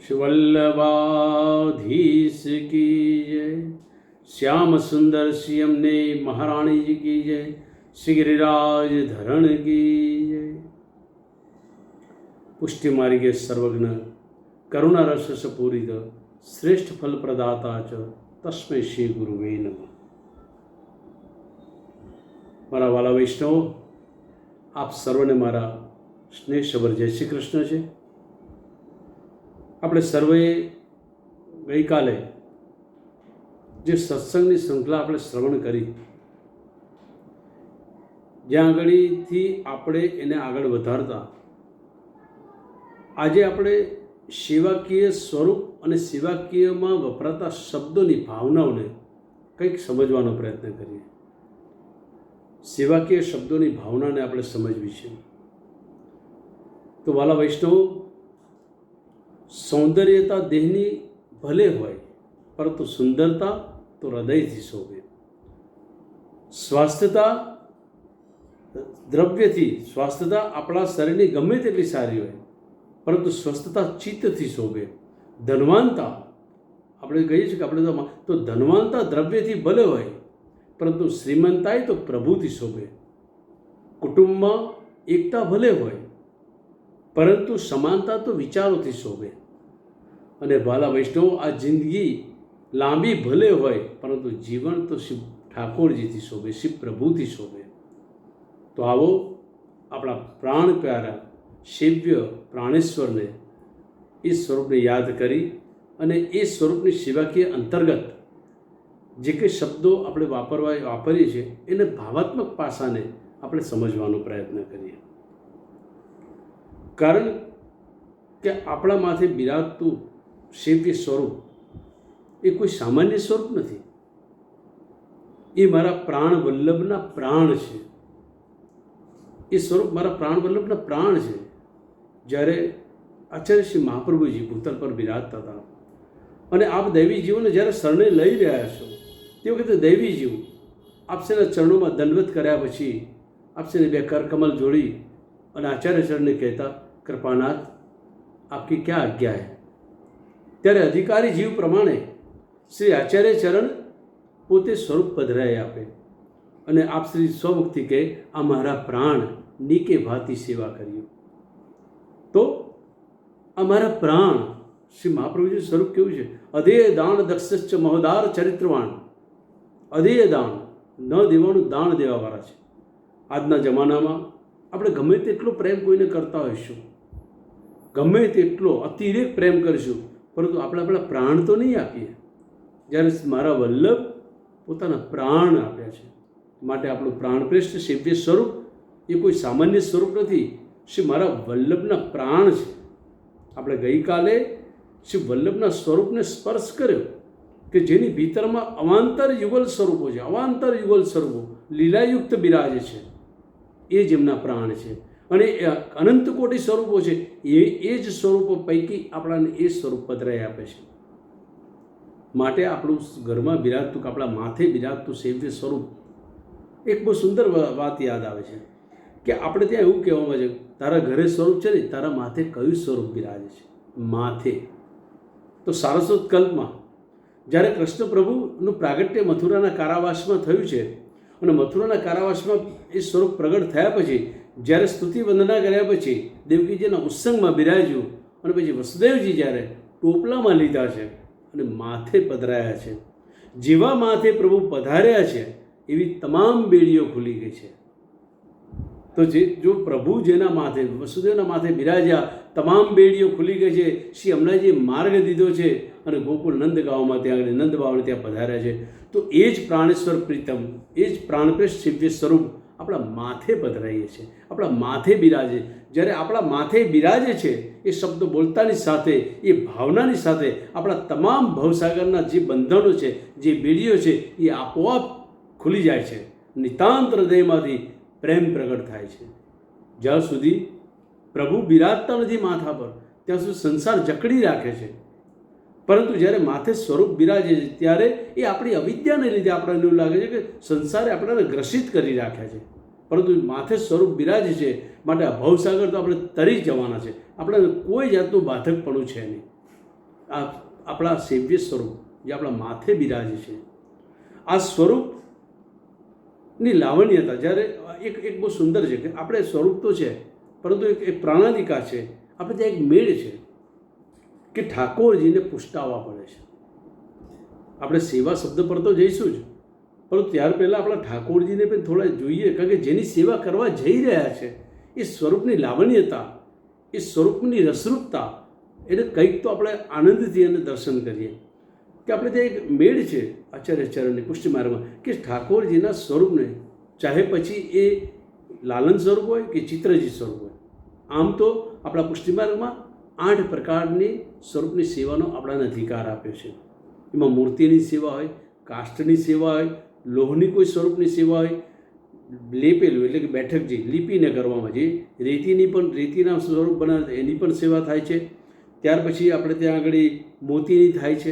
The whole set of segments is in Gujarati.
शिवल्लभाधीश की जय। श्याम सुंदर श्याम ने महारानी जी की जय। श्री गिरिराज धरण की जय। पुष्टि मार्गे सर्वज्ञ करुणा रस से पूरित श्रेष्ठ फल प्रदाता च तस्मै श्री गुरुवे नमः। मारा वाला वैष्णव, आप सर्वने मारा स्नेहसभर जय श्री कृष्ण है। આપણે સર્વે ગઈકાલે જે સત્સંગની શૃંખલા આપણે શ્રવણ કરી, જ્યાં આગળથી આપણે એને આગળ વધારતા, આજે આપણે સેવાકીય સ્વરૂપ અને સેવાકીયમાં વપરાતા શબ્દોની ભાવનાઓને કંઈક સમજવાનો પ્રયત્ન કરીએ. સેવાકીય શબ્દોની ભાવનાને આપણે સમજવી છે. તો વાલા વૈષ્ણવ, સૌંદર્યતા દેહની ભલે હોય, પરંતુ સુંદરતા તો હૃદયથી શોભે. સ્વાસ્થ્યતા દ્રવ્યથી, સ્વાસ્થ્યતા આપણા શરીરની ગમે તેટલી સારી હોય, પરંતુ સ્વસ્થતા ચિત્તથી શોભે. ધનવાનતા, આપણે કહીએ છીએ કે આપણે તો ધનવાનતા દ્રવ્યથી ભલે હોય, પરંતુ શ્રીમંતાઈ તો પ્રભુથી શોભે. કુટુંબમાં એકતા ભલે હોય, પરંતુ સમાનતા તો વિચારોથી શોભે. અને વાલા વૈષ્ણવ, આ જિંદગી લાંબી ભલે હોય, પરંતુ જીવન તો શિવ ઠાકોરજીથી શોભે, શિવ પ્રભુથી શોભે. તો આવો આપણા પ્રાણ પ્યારા સેવ્ય પ્રાણેશ્વરને, એ સ્વરૂપને યાદ કરી અને એ સ્વરૂપની સેવાકીય અંતર્ગત જે કંઈ શબ્દો આપણે વાપરીએ છીએ એને ભાવાત્મક પાસાને આપણે સમજવાનો પ્રયત્ન કરીએ. કારણ કે આપણા માથે બિરાજતું સેવ્ય સ્વરૂપ એ કોઈ સામાન્ય સ્વરૂપ નથી. એ મારા પ્રાણ વલ્લભના પ્રાણ છે. એ સ્વરૂપ મારા પ્રાણ વલ્લભના પ્રાણ છે. જ્યારે આચાર્ય શ્રી મહાપ્રભુજી ભૂતલ પર બિરાજતા હતા અને આપ દૈવી જીવોને જ્યારે શરણે લઈ રહ્યા છો, તે વખતે દૈવી જીવ આપસેના ચરણોમાં દંડવત કર્યા પછી આપસેને બે કરકમલ જોડી અને આચાર્ય ચરણને કહેતા, कृपानाथ आपकी क्या आज्ञा है. ત્યારે અધિકારી જીવ પ્રમાણે શ્રી આચાર્ય ચરણ પોતે સ્વરૂપ પધરાય આપે અને આપ શ્રી સ્વમુક્તિ કહે, આ મારા પ્રાણ નીકે ભાતી સેવા કર્યું. તો આ મારા પ્રાણ, શ્રી મહાપ્રભુજીનું સ્વરૂપ કેવું છે? અધેય દાન દક્ષશ્ચ મહોદાર ચરિત્રવાન. અધેય દાન, ન દેવાનું દાન દેવાવાળા છે. આજના જમાનામાં આપણે ગમે તેટલો પ્રેમ કોઈને કરતા હોઈશું, ગમે તેટલો અતિરેક પ્રેમ કરીશું, પરંતુ આપણે આપણા પ્રાણ તો નહીં આપીએ. જ્યારે મારા વલ્લભ પોતાના પ્રાણ આપ્યા છે, માટે આપણું પ્રાણપ્રેષ્ઠ સેવ્ય સ્વરૂપ એ કોઈ સામાન્ય સ્વરૂપ નથી. શ્રી મારા વલ્લભના પ્રાણ છે. આપણે ગઈકાલે શ્રી વલ્લભના સ્વરૂપને સ્પર્શ કર્યો કે જેની ભીતરમાં અવાંતર યુગલ સ્વરૂપો છે, અવાંતર યુગલ સ્વરૂપો લીલાયુક્ત બિરાજે છે. એ જ એમના પ્રાણ છે. અને અનંત કોટી સ્વરૂપો છે, એ જ સ્વરૂપો પૈકી આપણાને એ સ્વરૂપ પધરાઈ આપે છે. માટે આપણું ઘરમાં બિરાજતું, કે આપણા માથે બિરાજતું સેવ્ય સ્વરૂપ. એક બહુ સુંદર વાત યાદ આવે છે કે આપણે ત્યાં એવું કહેવામાં છે, તારા ઘરે સ્વરૂપ છે ને, તારા માથે કયું સ્વરૂપ બિરાજે છે? માથે. તો સારસ્વત કલ્પમાં જ્યારે કૃષ્ણ પ્રભુનું પ્રાગટ્ય મથુરાના કારાવાસમાં થયું છે અને મથુરાના કારાવાસમાં એ સ્વરૂપ પ્રગટ થયા પછી, જ્યારે સ્તુતિ વંદના કર્યા પછી દેવકીજીના ઉત્સંગમાં બિરાજ્યું અને પછી વસુદેવજી જ્યારે ટોપલામાં લીધા છે અને માથે પધરાયા છે, જેવા માથે પ્રભુ પધાર્યા છે એવી તમામ બેડીઓ ખુલી ગઈ છે. તો જો પ્રભુ જેના માથે, વસુદેવના માથે બિરાજ્યા, તમામ બેડીઓ ખુલી ગઈ છે. શ્રી હમણાં જે માર્ગ દીધો છે અને ગોકુળ નંદગાંવમાં ત્યાં આગળ નંદ બાવને ત્યાં પધાર્યા છે, તો એ જ પ્રાણેશ્વર પ્રીતમ, એ જ પ્રાણપ્રેષ્ઠ સેવ્ય સ્વરૂપ આપણા માથે પધરાઈએ છીએ, આપણા માથે બિરાજે. જ્યારે આપણા માથે બિરાજે છે, એ શબ્દો બોલતાની સાથે, એ ભાવનાની સાથે આપણા તમામ ભવસાગરના જે બંધનો છે, જે બેડીઓ છે, એ આપોઆપ ખુલી જાય છે. નિતાંત હૃદયમાંથી પ્રેમ પ્રગટ થાય છે. જ્યાં સુધી પ્રભુ બિરાજતા નથી માથા પર, ત્યાં સુધી સંસાર જકડી રાખે છે. પરંતુ જ્યારે માથે સ્વરૂપ બિરાજે છે, ત્યારે એ આપણી અવિદ્યાને લીધે આપણને એવું લાગે છે કે સંસારે આપણને ગ્રસિત કરી રાખ્યા છે. પરંતુ માથે સ્વરૂપ બિરાજે છે, માટે આ ભવસાગર તો આપણે તરી જવાના છે. આપણે કોઈ જાતનું બાધકપણું છે નહીં. આ આપણા સેવ્ય સ્વરૂપ જે આપણા માથે બિરાજે છે, આ સ્વરૂપની લાવણ્યતા જ્યારે એક બહુ સુંદર છે કે આપણે સ્વરૂપ તો છે, પરંતુ એક પ્રણાલિકા છે, આપણે ત્યાં એક મેળ છે કે ઠાકોરજીને પુષ્ટાવવા પડે છે. આપણે સેવા શબ્દ પર તો જઈશું જ, પરંતુ ત્યાર પહેલાં આપણા ઠાકોરજીને પણ થોડા જોઈએ, કારણ કે જેની સેવા કરવા જઈ રહ્યા છે એ સ્વરૂપની લાવણ્યતા, એ સ્વરૂપની રસરૂપતા, એને કંઈક તો આપણે આનંદથી એને દર્શન કરીએ. કે આપણે ત્યાં એક મેળ છે આચાર્ય ચરણની પુષ્ટિ માર્ગમાં કે ઠાકોરજીના સ્વરૂપને, ચાહે પછી એ લાલન સ્વરૂપ હોય કે ચિત્રજી સ્વરૂપ હોય, આમ તો આપણા પુષ્ટિ માર્ગમાં 8 પ્રકારની સ્વરૂપની સેવાનો આપણાને અધિકાર આપ્યો છે. એમાં મૂર્તિની સેવા હોય, કાષ્ઠની સેવા હોય, લોહની કોઈ સ્વરૂપની સેવા હોય, લેપેલું એટલે કે બેઠક જે લીપીને કરવામાં, જે રેતીના સ્વરૂપ બનાવે એની પણ સેવા થાય છે. ત્યાર પછી આપણે ત્યાં આગળ મોતીની થાય છે.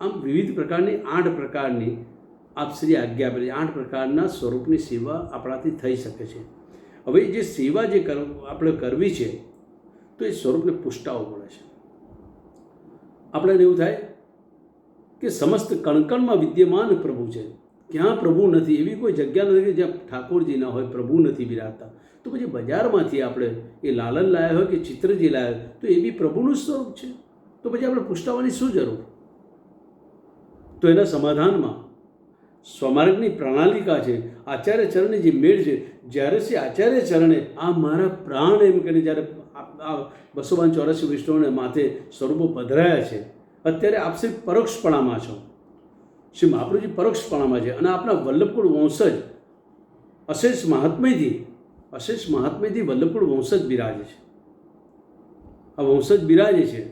આમ વિવિધ પ્રકારની 8 પ્રકારની આપશ્રી આજ્ઞા આપેલી 8 પ્રકારના સ્વરૂપની સેવા આપણાથી થઈ શકે છે. હવે જે સેવા જે આપણે કરવી છે તો એ સ્વરૂપને પુષ્ટાવવું પડે છે. આપણે એવું થાય કે સમસ્ત કણકણમાં વિદ્યમાન પ્રભુ છે, ક્યાં પ્રભુ નથી, એવી કોઈ જગ્યા નથી કે જ્યાં ઠાકોરજી ના હોય, પ્રભુ નથી બિરાજતા. તો પછી બજારમાંથી આપણે એ લાલન લાયા હોય કે ચિત્રજી લાયા હોય તો એ બી પ્રભુનું સ્વરૂપ છે, તો પછી આપણે પુષ્ટાવવાની શું જરૂર? તો એના સમાધાનમાં સ્વમાર્ગની પ્રણાલિકા છે, આચાર્ય ચરણની જે મેળ છે. જ્યારે શ્રી આચાર્ય ચરણે આ મારા પ્રાણ એમ કરીને જ્યારે આ 284 વૈષ્ણવને માથે સ્વરૂપો પધરાયા છે, અત્યારે આપ શ્રી પરોક્ષપણામાં છો, શ્રી મહાપ્રભુજી પરોક્ષપણામાં છે, અને આપણા વલ્લભકુળ વંશજ અશેષ મહાત્મ્યથી વલ્લભકુળ વંશજ બિરાજે છે. આ વંશજ બિરાજે છે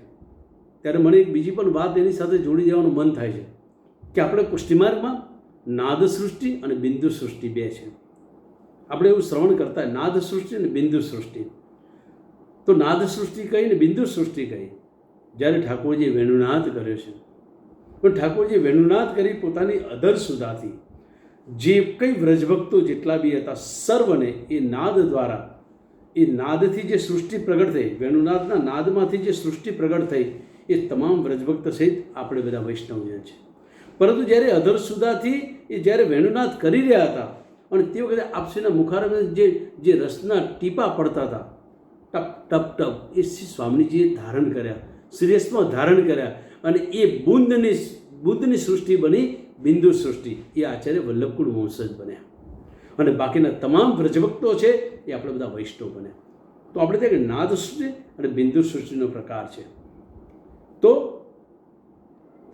ત્યારે મને એક બીજી પણ વાત એની સાથે જોડી જવાનું મન થાય છે કે આપણે પુષ્ટિમાર્ગમાં નાદ સૃષ્ટિ અને બિંદુ સૃષ્ટિ 2 છે. આપણે એવું શ્રવણ કરતા નાદ સૃષ્ટિ અને બિંદુ સૃષ્ટિ. તો નાદ સૃષ્ટિ કહી ને બિંદુ સૃષ્ટિ કહી જ્યારે ઠાકોરજીએ વેણુનાદ કર્યો છે, પણ ઠાકોરજીએ વેણુનાદ કરી પોતાની અધર સુધાથી જે કંઈ વ્રજભક્તો જેટલા બી હતા સર્વને એ નાદ દ્વારા, એ નાદથી જે સૃષ્ટિ પ્રગટ થઈ, વેણુનાદના નાદમાંથી જે સૃષ્ટિ પ્રગટ થઈ એ તમામ વ્રજભક્ત સહિત આપણે બધા વૈષ્ણવજન છે. પરંતુ જ્યારે અધર સુધાથી એ જ્યારે વેણુનાદ કરી રહ્યા હતા અને તે વખતે આપશ્રીના મુખારવિંદ જે રસના ટીપા પડતા હતા, ટપ ટપ ટપ, એ શ્રી સ્વામીજીએ ધારણ કર્યા, શ્રેષ્ઠમાં ધારણ કર્યા, અને એ બુદ્ધની સૃષ્ટિ બની બિંદુ સૃષ્ટિ. એ આચાર્ય વલ્લભકુળ વંશજ બન્યા, અને બાકીના તમામ વ્રજભક્તો છે એ આપણે બધા વૈષ્ણવ બન્યા. તો આપણે ત્યાં નાદ સૃષ્ટિ અને બિંદુ સૃષ્ટિનો પ્રકાર છે. તો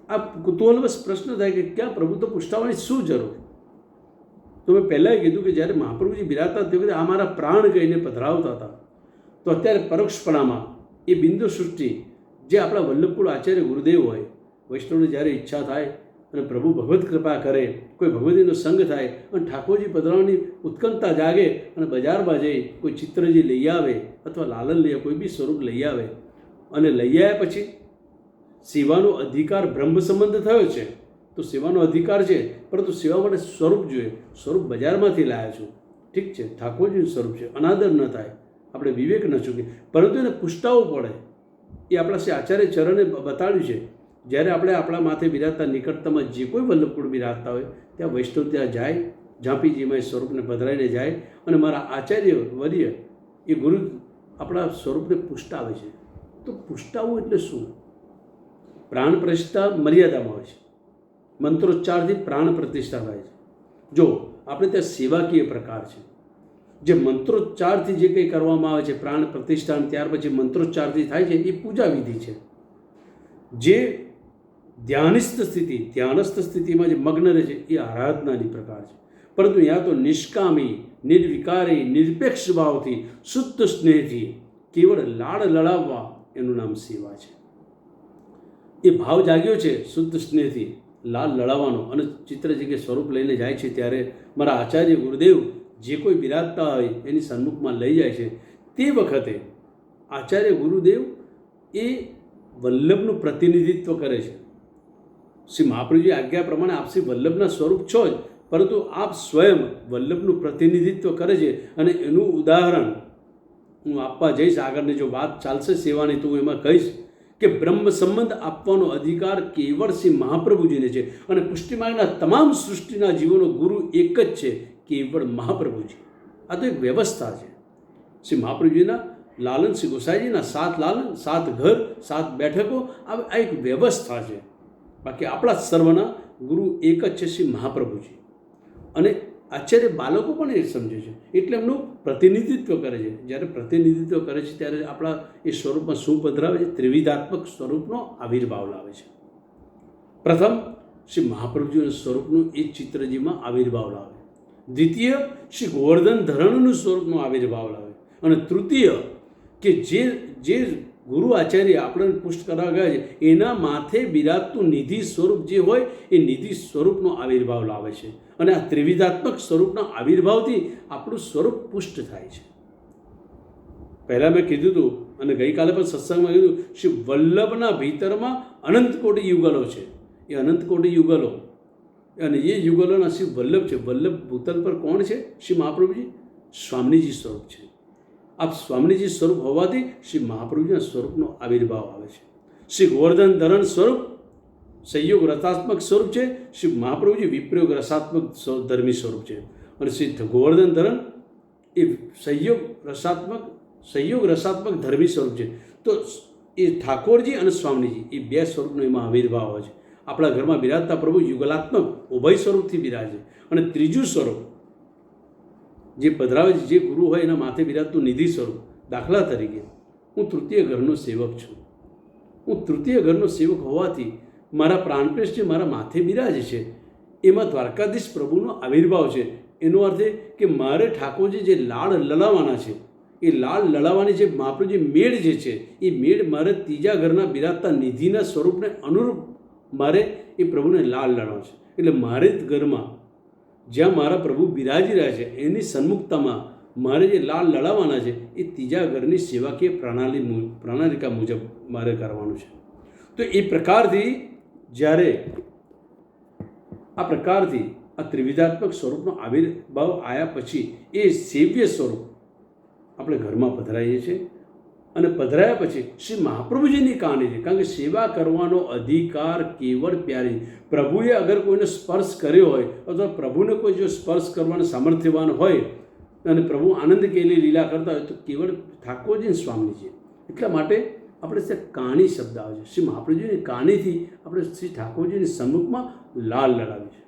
આ કુતૂહલવશ પ્રશ્ન થાય કે ક્યાં પ્રભુ તો પુષ્ટાવવાની શું જરૂર? તો મેં પહેલાં કીધું કે જ્યારે મહાપ્રભુજી બિરાજતા તે વખતે આ મારા પ્રાણ કહીને પધરાવતા હતા. તો અત્યારે પરોક્ષપણામાં એ બિંદુ સૃષ્ટિ જે આપણા વલ્લભકુળ આચાર્ય ગુરુદેવ હોય, વૈષ્ણવને જ્યારે ઈચ્છા થાય અને પ્રભુ ભગવત કૃપા કરે, કોઈ ભગવતીનો સંગ થાય અને ઠાકોરજી પધરાવવાની ઉત્કંઠતા જાગે અને બજારમાં જઈ કોઈ ચિત્રજી લઈ આવે અથવા લાલન લઈ આવે, કોઈ બી સ્વરૂપ લઈ આવે, અને લઈ આવ્યા પછી સેવાનો અધિકાર બ્રહ્મ સંબંધ થયો છે તો સેવાનો અધિકાર છે, પરંતુ સેવા માટે સ્વરૂપ જોઈએ. સ્વરૂપ બજારમાંથી લાવ્યા છું, ઠીક છે, ઠાકોરજીનું સ્વરૂપ છે, અનાદર ન થાય, આપણે વિવેક ન ચૂકીએ, પરંતુ એને પુષ્ટાવવું પડે. એ આપણા શ્રી આચાર્ય ચરણે બતાડ્યું છે. જ્યારે આપણે આપણા માથે બિરાજતા નિકટતામાં જે કોઈ વલ્લભકુળ બિરાજતા હોય ત્યાં વૈષ્ણવ ત્યાં જાય, ઝાંપીજીમાં એ સ્વરૂપને પધરાઈને જાય, અને મારા આચાર્ય વર્ય એ ગુરુ આપણા સ્વરૂપને પુષ્ટાવે છે. તો પુષ્ટાવવું એટલે શું? પ્રાણ પ્રતિષ્ઠા મર્યાદામાં હોય છે, મંત્રોચ્ચારથી પ્રાણ પ્રતિષ્ઠા થાય છે. જો આપણે ત્યાં સેવાકીય પ્રકાર છે, જે મંત્રોચ્ચારથી જે કંઈ કરવામાં આવે છે પ્રાણ પ્રતિષ્ઠા, ત્યાર પછી મંત્રોચ્ચારથી થાય છે, એ પૂજા વિધિ છે. જે ધ્યાનસ્થ સ્થિતિમાં જે મગ્ન રહે છે એ આરાધનાની પ્રકાર છે. પરંતુ ત્યાં તો નિષ્કામી, નિર્વિકારી, નિરપેક્ષ ભાવથી, શુદ્ધ સ્નેહથી કેવળ લાડ લડાવવા એનું નામ સેવા છે. એ ભાવ જાગ્યો છે શુદ્ધ સ્નેહથી લાલ લડાવવાનો, અને ચિત્રજી કે સ્વરૂપ લઈને જાય છે ત્યારે મારા આચાર્ય ગુરુદેવ જે કોઈ બિરાજતા હોય એની સન્મુખમાં લઈ જાય છે. તે વખતે આચાર્ય ગુરુદેવ એ વલ્લભનું પ્રતિનિધિત્વ કરે છે. શ્રી મહાપ્રભુજી આજ્ઞા પ્રમાણે આપ શ્રી વલ્લભના સ્વરૂપ છો જ, પરંતુ આપ સ્વયં વલ્લભનું પ્રતિનિધિત્વ કરે છે. અને એનું ઉદાહરણ હું આપવા જઈશ આગળની, જો વાત ચાલશે સેવાની તો હું એમાં કહીશ કે બ્રહ્મ સંબંધ આપવાનો અધિકાર કેવળ શ્રી મહાપ્રભુજીને છે અને પુષ્ટિ માર્ગના તમામ સૃષ્ટિના જીવોનો ગુરુ એક જ છે, કેવળ મહાપ્રભુજી. આ તો એક વ્યવસ્થા છે. શ્રી મહાપ્રભુજીના લાલન, શ્રી ગોસાઈજીના 7 લાલન, 7 ઘર, 7 બેઠકો, આ એક વ્યવસ્થા છે. બાકી આપણા સર્વના ગુરુ એક જ છે, શ્રી મહાપ્રભુજી. અને આચાર્ય બાળકો પણ એ સમજે છે, એટલે એમનું પ્રતિનિધિત્વ કરે છે. જ્યારે પ્રતિનિધિત્વ કરે છે ત્યારે આપણા એ સ્વરૂપમાં શું પધરાવે છે? ત્રિવિધાત્મક સ્વરૂપનો આવિર્ભાવ લાવે છે. પ્રથમ શ્રી મહાપ્રભુજીના સ્વરૂપનું એ ચિત્રજીમાં આવિર્ભાવ લાવે. દ્વિતીય શ્રી ગોવર્ધન ધરણનું સ્વરૂપનો આવિર્ભાવ લાવે. અને તૃતીય કે જે ગુરુ આચાર્ય આપણને પુષ્ટ કરવા ગયા છે એના માથે બિરાજતું નિધિ સ્વરૂપ જે હોય એ નિધિ સ્વરૂપનો આવિર્ભાવ લાવે છે. અને આ ત્રિવિધાત્મક સ્વરૂપના આવિર્ભાવથી આપણું સ્વરૂપ પુષ્ટ થાય છે. પહેલાં મેં કીધું હતું અને ગઈકાલે પણ સત્સંગમાં કીધું, શ્રી વલ્લભના ભીતરમાં અનંત કોટી યુગલો છે. એ અનંત કોટી યુગલો અને એ યુગલોના શ્રી વલ્લભ છે. વલ્લભ ભૂતલ પર કોણ છે? શ્રી મહાપ્રભુજી સ્વામીજી સ્વરૂપ છે. આપ સ્વામીજી સ્વરૂપ હોવાથી શ્રી મહાપ્રભુજીના સ્વરૂપનો આવિર્ભાવ આવે છે. શ્રી ગોવર્ધન ધરણ સ્વરૂપ સંયોગ રસાત્મક સ્વરૂપ છે. શ્રી મહાપ્રભુજી વિપ્રયોગ રસાત્મક ધર્મી સ્વરૂપ છે. અને શ્રી ગોવર્ધન ધરણ એ સંયોગ રસાત્મક ધર્મી સ્વરૂપ છે. તો એ ઠાકોરજી અને સ્વામીજી એ 2 સ્વરૂપનો એમાં આવિર્ભાવ હોય છે. આપણા ઘરમાં બિરાજતા પ્રભુ યુગલાત્મક ઉભય સ્વરૂપથી બિરાજે. અને ત્રીજું સ્વરૂપ જે પધરાવે છે, જે ગુરુ હોય એના માથે બિરાજતું નિધિ સ્વરૂપ. દાખલા તરીકે હું તૃતીય ઘરનો સેવક છું. હું તૃતીય ઘરનો સેવક હોવાથી મારા પ્રાણપ્રેશ જે મારા માથે બિરાજે છે એમાં દ્વારકાધીશ પ્રભુનો આવિર્ભાવ છે. એનો અર્થ એ કે મારે ઠાકોરજી જે લાળ લડાવવાના છે એ લાળ લડાવવાની જે મહાપ્રભુજી મેળ જે છે એ મેળ મારે ત્રીજા ઘરના બિરાજતા નિધિના સ્વરૂપને અનુરૂપ મારે એ પ્રભુને લાળ લડાવવા છે. એટલે મારે જ ઘરમાં જ્યાં મારા પ્રભુ બિરાજી રહ્યા છે એની સન્મુખતામાં મારે જે લાળ લડાવવાના છે એ ત્રીજા ઘરની સેવાકીય પ્રણાલિકા મુજબ મારે કરવાનું છે. તો એ પ્રકારથી જ્યારે આ ત્રિવિધાત્મક સ્વરૂપનો આવિર્ભાવ આવ્યા પછી એ સેવ્ય સ્વરૂપ આપણે ઘરમાં પધરાઈએ છીએ. અને પધરાયા પછી શ્રી મહાપ્રભુજીની કહાની છે. કારણ કે સેવા કરવાનો અધિકાર કેવળ પ્યારી પ્રભુએ અગર કોઈને સ્પર્શ કર્યો હોય અથવા પ્રભુને કોઈ જો સ્પર્શ કરવાનું સામર્થ્યવાન હોય અને પ્રભુ આનંદ કેલી લીલા કરતા હોય તો કેવળ ઠાકોરજી સ્વામીજી. એટલા માટે આપણે ત્યાં કાણી શબ્દ આવે છે. શ્રી મહાપ્રભુજીની કાણીથી આપણે શ્રી ઠાકોરજીની સન્મુખમાં લાલ લડાવી છે.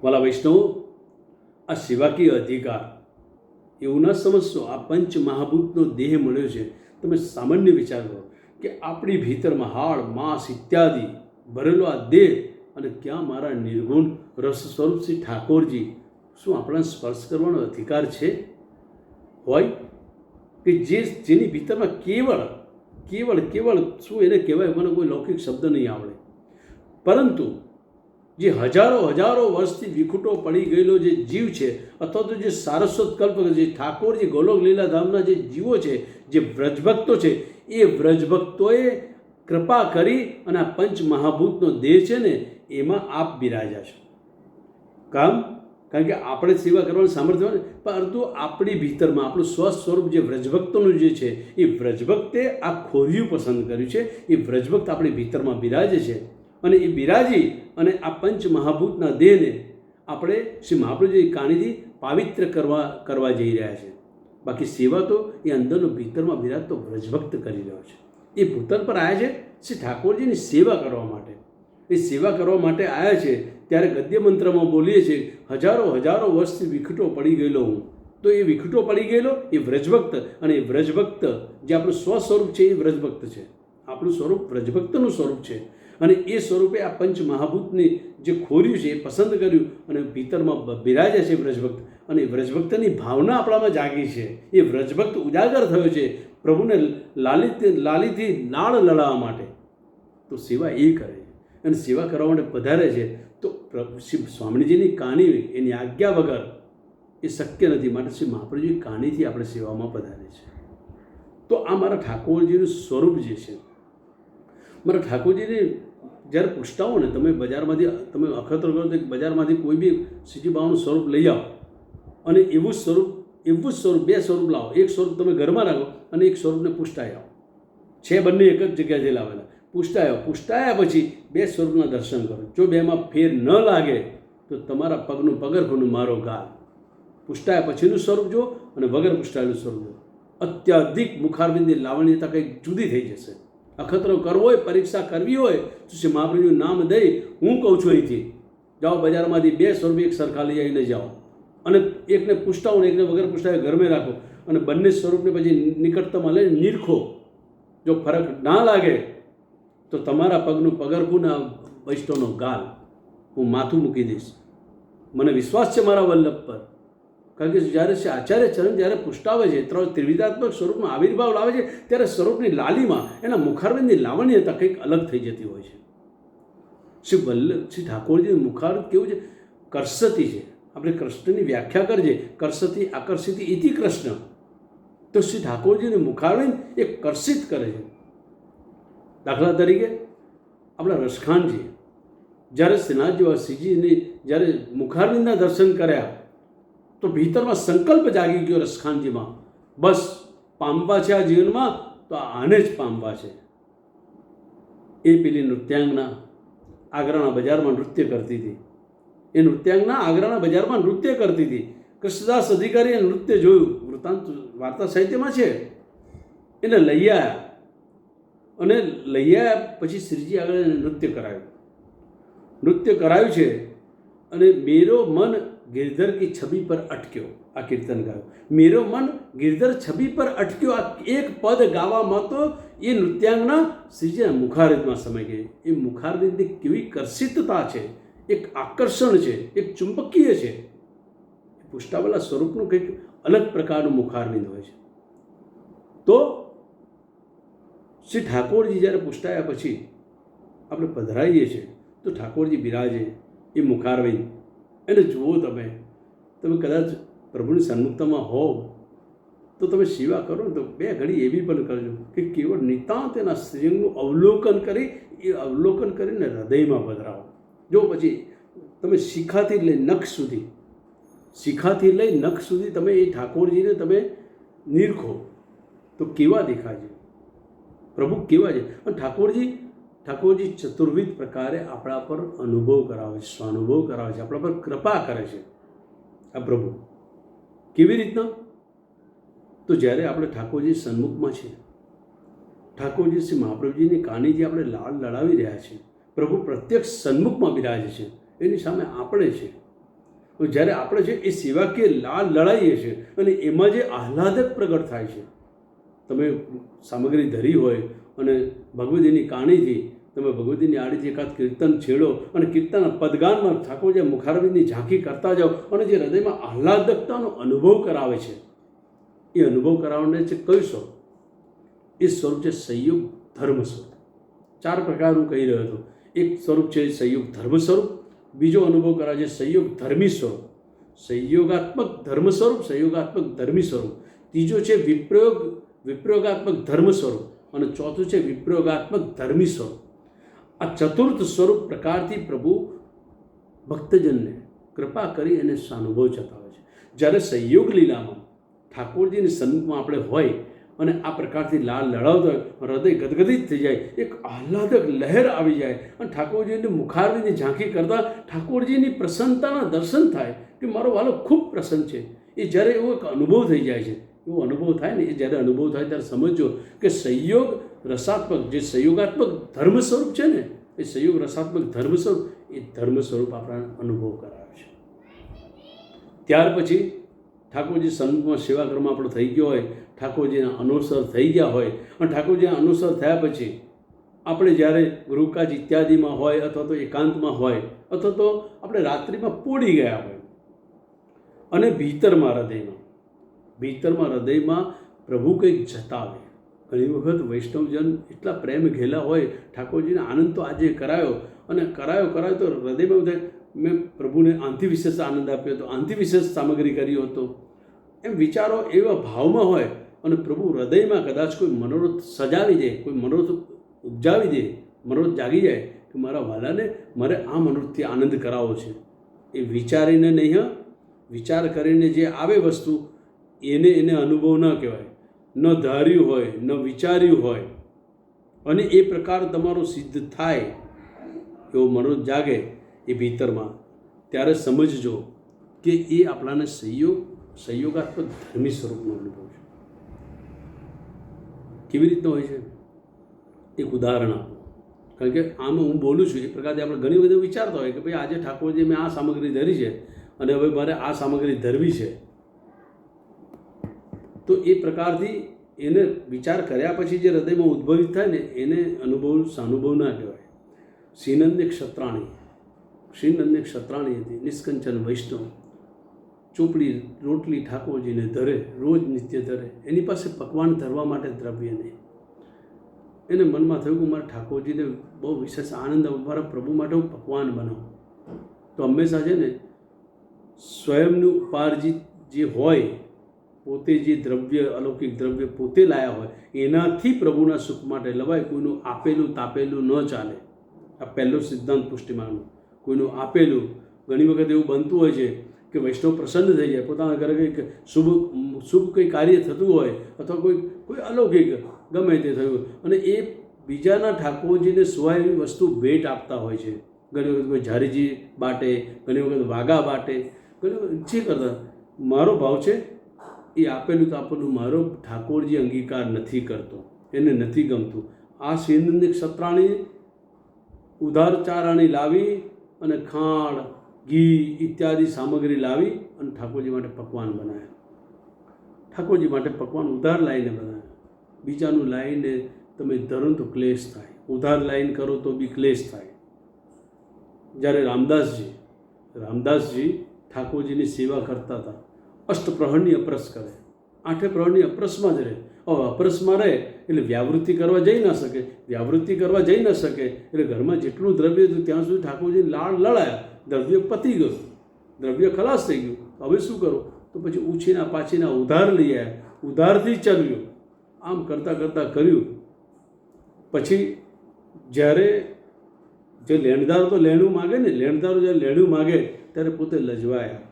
વાલા વૈષ્ણવો, આ સેવાકીય અધિકાર એવું ન સમજશો. આ પંચ મહાભૂતનો દેહ મળ્યો છે. તમે સામાન્ય વિચાર કરો કે આપણી ભીતરમાં હાડ માંસ ઇત્યાદિ ભરેલો આ દેહ અને ક્યાં મારા નિર્ગુણ રસ સ્વરૂપ શ્રી ઠાકોરજી, શું આપણા સ્પર્શ કરવાનો અધિકાર છે? હોય કે જેની ભીતરમાં કેવળ શું એને કહેવાય, મને કોઈ લૌકિક શબ્દ નહીં આવડે, પરંતુ જે હજારો વર્ષથી વિખૂટો પડી ગયેલો જે જીવ છે અથવા તો જે સારસ્વત કલ્પ જે ઠાકોરજી ગોલોક લીલાધામના જે જીવો છે, જે વ્રજભક્તો છે, એ વ્રજભક્તોએ કૃપા કરી અને આ પંચ મહાભૂતનો દેહ છે ને એમાં આપ બિરાજ્યા છો. કારણ કે આપણે સેવા કરવાનું સામર્થ્ય હોય, પરંતુ આપણી ભીતરમાં આપણું સ્વસ્વરૂપ જે વ્રજભક્તોનું જે છે એ વ્રજભક્તે આ ખોરિયું પસંદ કર્યું છે. એ વ્રજભક્ત આપણી ભીતરમાં બિરાજે છે અને એ બિરાજી અને આ પંચ મહાભૂતના દેહને આપણે શ્રી મહાપ્રભુજી કાણીથી પાવિત્ર કરવા જઈ રહ્યા છે. બાકી સેવા તો એ અંદરનો ભીતરમાં બિરાજતો વ્રજભક્ત કરી રહ્યો છે. એ ભૂતલ પર આવ્યા છે શ્રી ઠાકોરજીની સેવા કરવા માટે. એ સેવા કરવા માટે આવ્યા છે ત્યારે ગદ્ય મંત્રમાં બોલીએ છીએ, હજારો વર્ષથી વિખૂટો પડી ગયેલો હું. તો એ વિખૂટો પડી ગયેલો એ વ્રજભક્ત, અને એ વ્રજભક્ત જે આપણું સ્વસ્વરૂપ છે એ વ્રજભક્ત છે. આપણું સ્વરૂપ વ્રજભક્તનું સ્વરૂપ છે. અને એ સ્વરૂપે આ પંચ મહાભૂતની જે ખોર્યું છે એ પસંદ કર્યું અને ભીતરમાં બિરાજ્યા છે વ્રજભક્ત. અને એ વ્રજભક્તની ભાવના આપણામાં જાગી છે. એ વ્રજભક્ત ઉજાગર થયો છે પ્રભુને લાલીથી લાળ લડાવવા માટે. તો સેવા એ કરે છે અને સેવા કરવા માટે પધારે છે. તો શ્રી સ્વામીજીની કહાની એની આજ્ઞા વગર એ શક્ય નથી. માટે શ્રી મહાપ્રભુજી કહાનીથી આપણે સેવામાં પધારે છે. તો આ મારા ઠાકોરજીનું સ્વરૂપ જે છે, મારા ઠાકોરજીને જ્યારે પૂછતા હો ને, તમે બજારમાંથી તમે અખતરો કરો તો બજારમાંથી કોઈ બી શ્રીજી બાબાનું સ્વરૂપ લઈ આવો અને એવું જ સ્વરૂપ 2 સ્વરૂપ લાવો. એક સ્વરૂપ તમે ઘરમાં રાખો અને એક સ્વરૂપને પૂછતા આવો. છે બંને એક જ જગ્યાથી લાવેલા. પુષ્ટાયા પછી બે સ્વરૂપના દર્શન કરો. જો બેમાં ફેર ન લાગે તો તમારા પગનું પગરખું મારો ગાલ. પુષ્ટાયા પછીનું સ્વરૂપ જો અને વગર પુષ્ટાયેલું સ્વરૂપ જો. અત્યાધિક મુખારબિંદની લાવણ્યતા કંઈક જુદી થઈ જશે. અખતરો કરવો હોય, પરીક્ષા કરવી હોય તો શ્રી મહાપ્રભુનું નામ દઈ હું કહું છું અહીંથી જાઓ, બજારમાંથી બે સ્વરૂપ એક સરખા લઈ આવીને જાઓ અને એકને પુષ્ટાવો ને એકને વગર પુષ્ટાવે ઘરમાં રાખો અને બંને સ્વરૂપને પછી નિકટતામાં લઈને નિરખો. જો ફરક ના લાગે તો તમારા પગનું પગરખું ને વૈષ્ણવનો ગાલ હું માથું મૂકી દઈશ. મને વિશ્વાસ છે મારા વલ્લભ પર. કારણ કે જ્યારે આચાર્ય ચરણ જ્યારે પુષ્ટાવે છે, ત્રિવિધાત્મક સ્વરૂપમાં આવિર્ભાવ લાવે છે, ત્યારે સ્વરૂપની લાલીમાં એના મુખારબિંદની લાવણ્યતા કંઈક અલગ થઈ જતી હોય છે. શ્રી ઠાકોરજીનું મુખારબિંદ કેવું છે? કર્ષતી છે. આપણે કૃષ્ણની વ્યાખ્યા કરીએ, કર્ષતી આકર્ષિતી ઇતિ કૃષ્ણ. તો શ્રી ઠાકોરજીનું મુખારબિંદ એ કર્ષિત કરે છે. દાખલા તરીકે આપણા રસખાનજી જ્યારે શ્રીનાથજીની જ્યારે મુખારબિંદના દર્શન કર્યા તો ભીતરમાં સંકલ્પ જાગી ગયો રસખાનજીમાં, બસ પામવા છે આ જીવનમાં તો આને જ પામવા છે. એ પેલી નૃત્યાંગના આગ્રાના બજારમાં નૃત્ય કરતી હતી. એ નૃત્યાંગના આગ્રાના બજારમાં નૃત્ય કરતી હતી. કૃષ્ણદાસ અધિકારીએ નૃત્ય જોયું, વૃત્તાંત વાર્તા સાહિત્યમાં છે. એને લઈ આવ્યા અને લઈ આવ્યા પછી શ્રીજી આગળ નૃત્ય કરાયું છે અને મેરો મન गिरधर की छवि पर अटक्यो. આ કીર્તન ગાયું, મેરો મન गिरधर छवि पर अटक्यो. આ એક પદ ગાવામાં તો એ નૃત્યાંગના શ્રીજીના મુખારબિંદમાં સમય ગઈ. એ મુખારબિંદની કેવી કર્ષિતતા છે, એક આકર્ષણ છે, એક ચુંબકીય છે. પુષ્ટાવાલા સ્વરૂપનું કંઈક અલગ પ્રકારનું મુખારબિંદ હોય છે. તો શ્રી ઠાકોરજી જ્યારે પુષ્ટાયા પછી આપણે પધરાઈએ છીએ તો ઠાકોરજી બિરાજે એ મુખારબિંદ એને જુઓ. તમે કદાચ પ્રભુની સન્મુખતામાં હોવ તો તમે સેવા કરો ને તો બે ઘડી એવી પણ કરજો કે કેવળ નિતાંત એના શ્રીઅંગનું અવલોકન કરીને હૃદયમાં પધરાવો. જો પછી તમે શિખાથી લઈ નખ સુધી તમે એ ઠાકોરજીને તમે નિરખો તો કેવા દેખાય છે, પ્રભુ કેવા છે. અને ઠાકોરજી ચતુર્વિધ પ્રકારે આપણા પર અનુભવ કરાવે છે, સ્વાનુભવ કરાવે છે, આપણા પર કૃપા કરે છે. આ પ્રભુ કેવી રીતના? તો જ્યારે આપણે ઠાકોરજી સન્મુખમાં છીએ, ઠાકોરજી શ્રી મહાપ્રભુજીની કાનીજી આપણે લાલ લડાવી રહ્યા છીએ, પ્રભુ પ્રત્યક્ષ સન્મુખમાં બિરાજે છે, એની સામે આપણે છે. જ્યારે આપણે છે એ સેવાકીય લાલ લડાઈએ છીએ અને એમાં જે આહલાદક પ્રગટ થાય છે. તમે સામગ્રી ધરી હોય અને ભગવતીની કાણીથી તમે ભગવતીની આડીથી એકાદ કીર્તન છેડો અને કીર્તનના પદગાનમાં ઠાકોરજી મુખારબિંદની ઝાંખી કરતા જાઓ અને જે હૃદયમાં આહલાદકતાનો અનુભવ કરાવે છે, એ અનુભવ કરાવવાને છે કયું સ્વરૂપ? એ સ્વરૂપ છે સંયુગ ધર્મ સ્વરૂપ. 4 પ્રકાર હું કહી રહ્યો હતો. એક સ્વરૂપ છે સંયુગ ધર્મ સ્વરૂપ, બીજો અનુભવ કરાવે છે સંયુગ ધર્મી સ્વરૂપ, સંયોગાત્મક ધર્મ સ્વરૂપ, સંયોગાત્મક ધર્મી સ્વરૂપ. ત્રીજો છે વિપ્રયોગાત્મક ધર્મ સ્વરૂપ અને ચોથું છે વિપ્રયોગાત્મક ધર્મી સ્વરૂપ. આ ચતુર્થ સ્વરૂપ પ્રકારથી પ્રભુ ભક્તજનને કૃપા કરી અને સાનુભવ ચતાવે છે. જ્યારે સંયોગ લીલામાં ઠાકોરજીની સન્મુખમાં આપણે હોય અને આ પ્રકારથી લાલ લડાવતા હોય, હૃદય ગદગદિત થઈ જાય, એક આહલાદક લહેર આવી જાય અને ઠાકોરજીની મુખારબિંદની ઝાંખી કરતાં ઠાકોરજીની પ્રસન્નતાના દર્શન થાય કે મારો વાલો ખૂબ પ્રસન્ન છે. એ જ્યારે એવો એક અનુભવ થઈ જાય છે, એવો અનુભવ થાય ને, એ જ્યારે અનુભવ થાય ત્યારે સમજો કે સંયોગ રસાત્મક જે સંયોગાત્મક ધર્મ સ્વરૂપ છે ને, એ સંયોગ રસાત્મક ધર્મ સ્વરૂપ, એ ધર્મ સ્વરૂપ આપણા અનુભવ કરાવે છે. ત્યાર પછી ઠાકોરજી સન્મુખમાં સેવા કર્મમાં આપણો થઈ ગયો હોય, ઠાકોરજીના અનુસર થઈ ગયા હોય અને ઠાકોરજીના અનુસર થયા પછી આપણે જ્યારે ગૃહકાજ ઇત્યાદિમાં હોય અથવા તો એકાંતમાં હોય અથવા તો આપણે રાત્રિમાં પોડી ગયા હોય અને ભીતરમાં હૃદયમાં પ્રભુ કંઈક જતાવે. ઘણી વખત વૈષ્ણવજન એટલા પ્રેમ ઘેલા હોય, ઠાકોરજીને આનંદ તો આજે કરાયો તો હૃદયમાં થાય મેં પ્રભુને આનથી વિશેષ આનંદ આપ્યો હતો, આનથી વિશેષ સામગ્રી કર્યો હતો, એમ વિચારો એવા ભાવમાં હોય અને પ્રભુ હૃદયમાં કદાચ કોઈ મનોરથ સજાવી દે, કોઈ મનોરથ ઉપજાવી દે, મનોરથ જાગી જાય કે મારા વાલાને મારે આ મનોરથથી આનંદ કરાવવો છે. એ વિચારીને નહીં, વિચાર કરીને જે આવે વસ્તુ એને અનુભવ ન કહેવાય. ન ધાર્યું હોય, ન વિચાર્યું હોય, અને એ પ્રકાર તમારો સિદ્ધ થાય, એવો મનોજ જાગે એ ભીતરમાં, ત્યારે સમજજો કે એ આપણાને સંયોગાત્મક ધર્મી સ્વરૂપનો અનુભવ છે. કેવી રીતનો હોય છે? એક ઉદાહરણ આપો. કારણ કે આમ હું બોલું છું એ પ્રકારથી આપણે ઘણી બધી વિચારતા હોય કે ભાઈ આજે ઠાકોરજી મેં આ સામગ્રી ધરી છે અને હવે મારે આ સામગ્રી ધરવી છે. તો એ પ્રકારથી એને વિચાર કર્યા પછી જે હૃદયમાં ઉદ્ભવિત થાય ને એને સાનુભવ ના કહેવાય. શ્રીનંદની ક્ષત્રાણી હતી, નિષ્કંચન વૈષ્ણવ, ચોપડી રોટલી ઠાકોરજીને ધરે, રોજ નિત્ય ધરે. એની પાસે પકવાન ધરવા માટે દ્રવ્ય નહીં. એને મનમાં થયું કે મારે ઠાકોરજીને બહુ વિશેષ આનંદ, મારા પ્રભુ માટે હું પકવાન બનાવું. તો હંમેશા છે ને સ્વયંનું ઉપાર્જિત જે હોય, પોતે જે દ્રવ્ય, અલૌકિક દ્રવ્ય પોતે લાયા હોય એનાથી પ્રભુના સુખ માટે લવાય. કોઈનું આપેલું તાપેલું ન ચાલે. આ પહેલો સિદ્ધાંત પુષ્ટિમાર્ગનો. કોઈનું આપેલું, ઘણી વખત એવું બનતું હોય છે કે વૈષ્ણવ પ્રસન્ન થઈ જાય, પોતાના ઘરે કંઈક શુભ કંઈ કાર્ય થતું હોય અથવા કોઈ અલૌકિક ગમે તે થયું અને એ બીજાના ઠાકોરજીને સુવાય એવી વસ્તુ ભેટ આપતા હોય છે. ઘણી વખત કોઈ ઝારીજી બાટે, ઘણી વખત વાઘા બાટે, ઘણી વખત જે કરતા. મારો ભાવ છે એ આપેલું તો આપેલું મારો ઠાકોરજી અંગીકાર નથી કરતો, એને નથી ગમતું. આ શ્રીનંદની ક્ષત્રાણી ઉધારચારાણી લાવી અને ખાંડ, ઘી ઇત્યાદિ સામગ્રી લાવી અને ઠાકોરજી માટે પકવાન બનાવ્યા. ઠાકોરજી માટે પકવાન ઉધાર લાવીને બનાવ્યા. બીજાનું લાવીને તમે ધરો તો ક્લેશ થાય, ઉધાર લાવીને કરો તો બી ક્લેશ થાય. જ્યારે રામદાસજી ઠાકોરજીની સેવા કરતા હતા. અષ્ટપ્રહરની અપરસ કરે, 8 પ્રહરની અપરસમાં જ રહે. હવે અપરસમાં રહે એટલે વ્યાવૃત્તિ કરવા જઈ ન શકે. એટલે ઘરમાં જેટલું દ્રવ્ય હતું ત્યાં સુધી ઠાકોરજી લાડ લડાયા, દ્રવ્ય પતી ગયું, દ્રવ્ય ખલાસ થઈ ગયું. હવે શું કરો? તો પછી ઉછીના પાછીના ઉધાર લઈ આવ્યા, ઉધારથી ચાલ્યું. આમ કરતાં કર્યું. પછી જ્યારે જે લેણદારો તો લેણું માગે ને, લેણદારો જ્યારે લેણું માગે ત્યારે પોતે લજવાયા,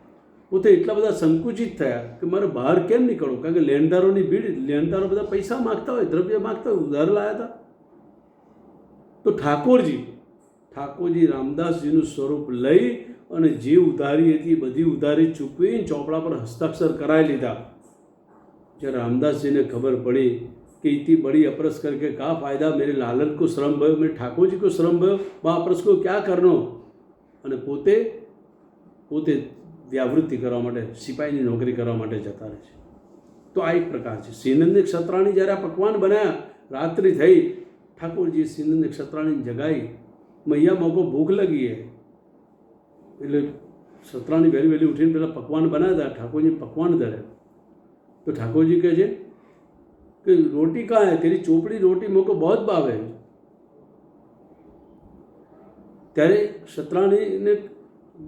પોતે એટલા બધા સંકુચિત થયા કે મારે બહાર કેમ નીકળવું? કારણ કે લેણદારોની ભીડ, લેણદારો બધા પૈસા માગતા હોય, દ્રવ્ય માગતા હોય, ઉધાર લાયા હતા. તો ઠાકોરજી રામદાસજીનું સ્વરૂપ લઈ અને જે ઉધારી હતી બધી ઉધારી ચૂકવીને ચોપડા પર હસ્તાક્ષર કરાવી લીધા. જ્યારે રામદાસજીને ખબર પડી कि इतनी बड़ी अपरस करके क्या फ़ायदा, मेरे लालन को श्रम भयो, मेरे ठाकुर जी को श्रम भयो, वह अपरस को क्या करनो. અને પોતે વ્યાવૃત્તિ કરવા માટે, સિપાહીની નોકરી કરવા માટે જતા રહે છે. તો આ એક પ્રકાર છે. શ્રીનંદની ક્ષત્રાણી જ્યારે આ પકવાન બનાવ્યા, રાત્રિ થઈ, ઠાકોરજી શ્રીનંદની ક્ષત્રાણીને જગાઈ, મૈયા મોકો ભૂખ લગી હે. એટલે ક્ષત્રાણી વહેલી ઉઠીને પેલા પકવાન બનાવ્યા, ઠાકોરજી પકવાન ધરે. તો ઠાકોરજી કહે છે कि रोटी कहाँ है, तेरी चोपड़ी रोटी मोको बहुत भावे. ત્યારે ક્ષત્રાણીને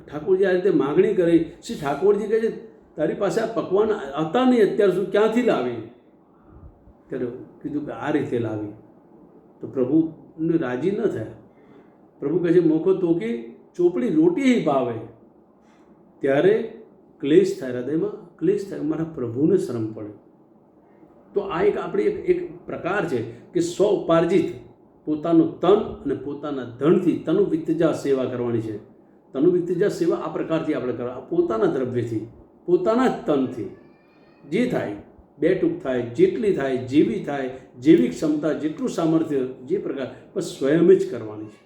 ઠાકોરજી આ રીતે માગણી કરી. શ્રી ઠાકોરજી કહે છે તારી પાસે આ પકવાન હતા નહીં અત્યાર સુધી, ક્યાંથી લાવી? ત્યારે કીધું કે આ રીતે લાવી. તો પ્રભુને રાજી ન થયા. પ્રભુ કહે છે મોકો તો કે ચોપડી રોટી ભાવે. ત્યારે ક્લેશ થાય, હૃદયમાં ક્લેશ થાય, મારા પ્રભુને શરમ પડે. તો આ એક આપણી એક પ્રકાર છે કે સ્વ ઉપાર્જિત પોતાનું તન અને પોતાના ધનથી તનુ વિત્તજા સેવા કરવાની છે. તનુ વિત્તજા સેવા આ પ્રકારથી આપણે કરવા, પોતાના દ્રવ્યથી, પોતાના જ તનથી જે થાય, 2 ટૂંક થાય, જેટલી થાય, જેવી થાય, જેવી ક્ષમતા, જેટલું સામર્થ્ય, જે પ્રકાર, બસ સ્વયં જ કરવાની છે.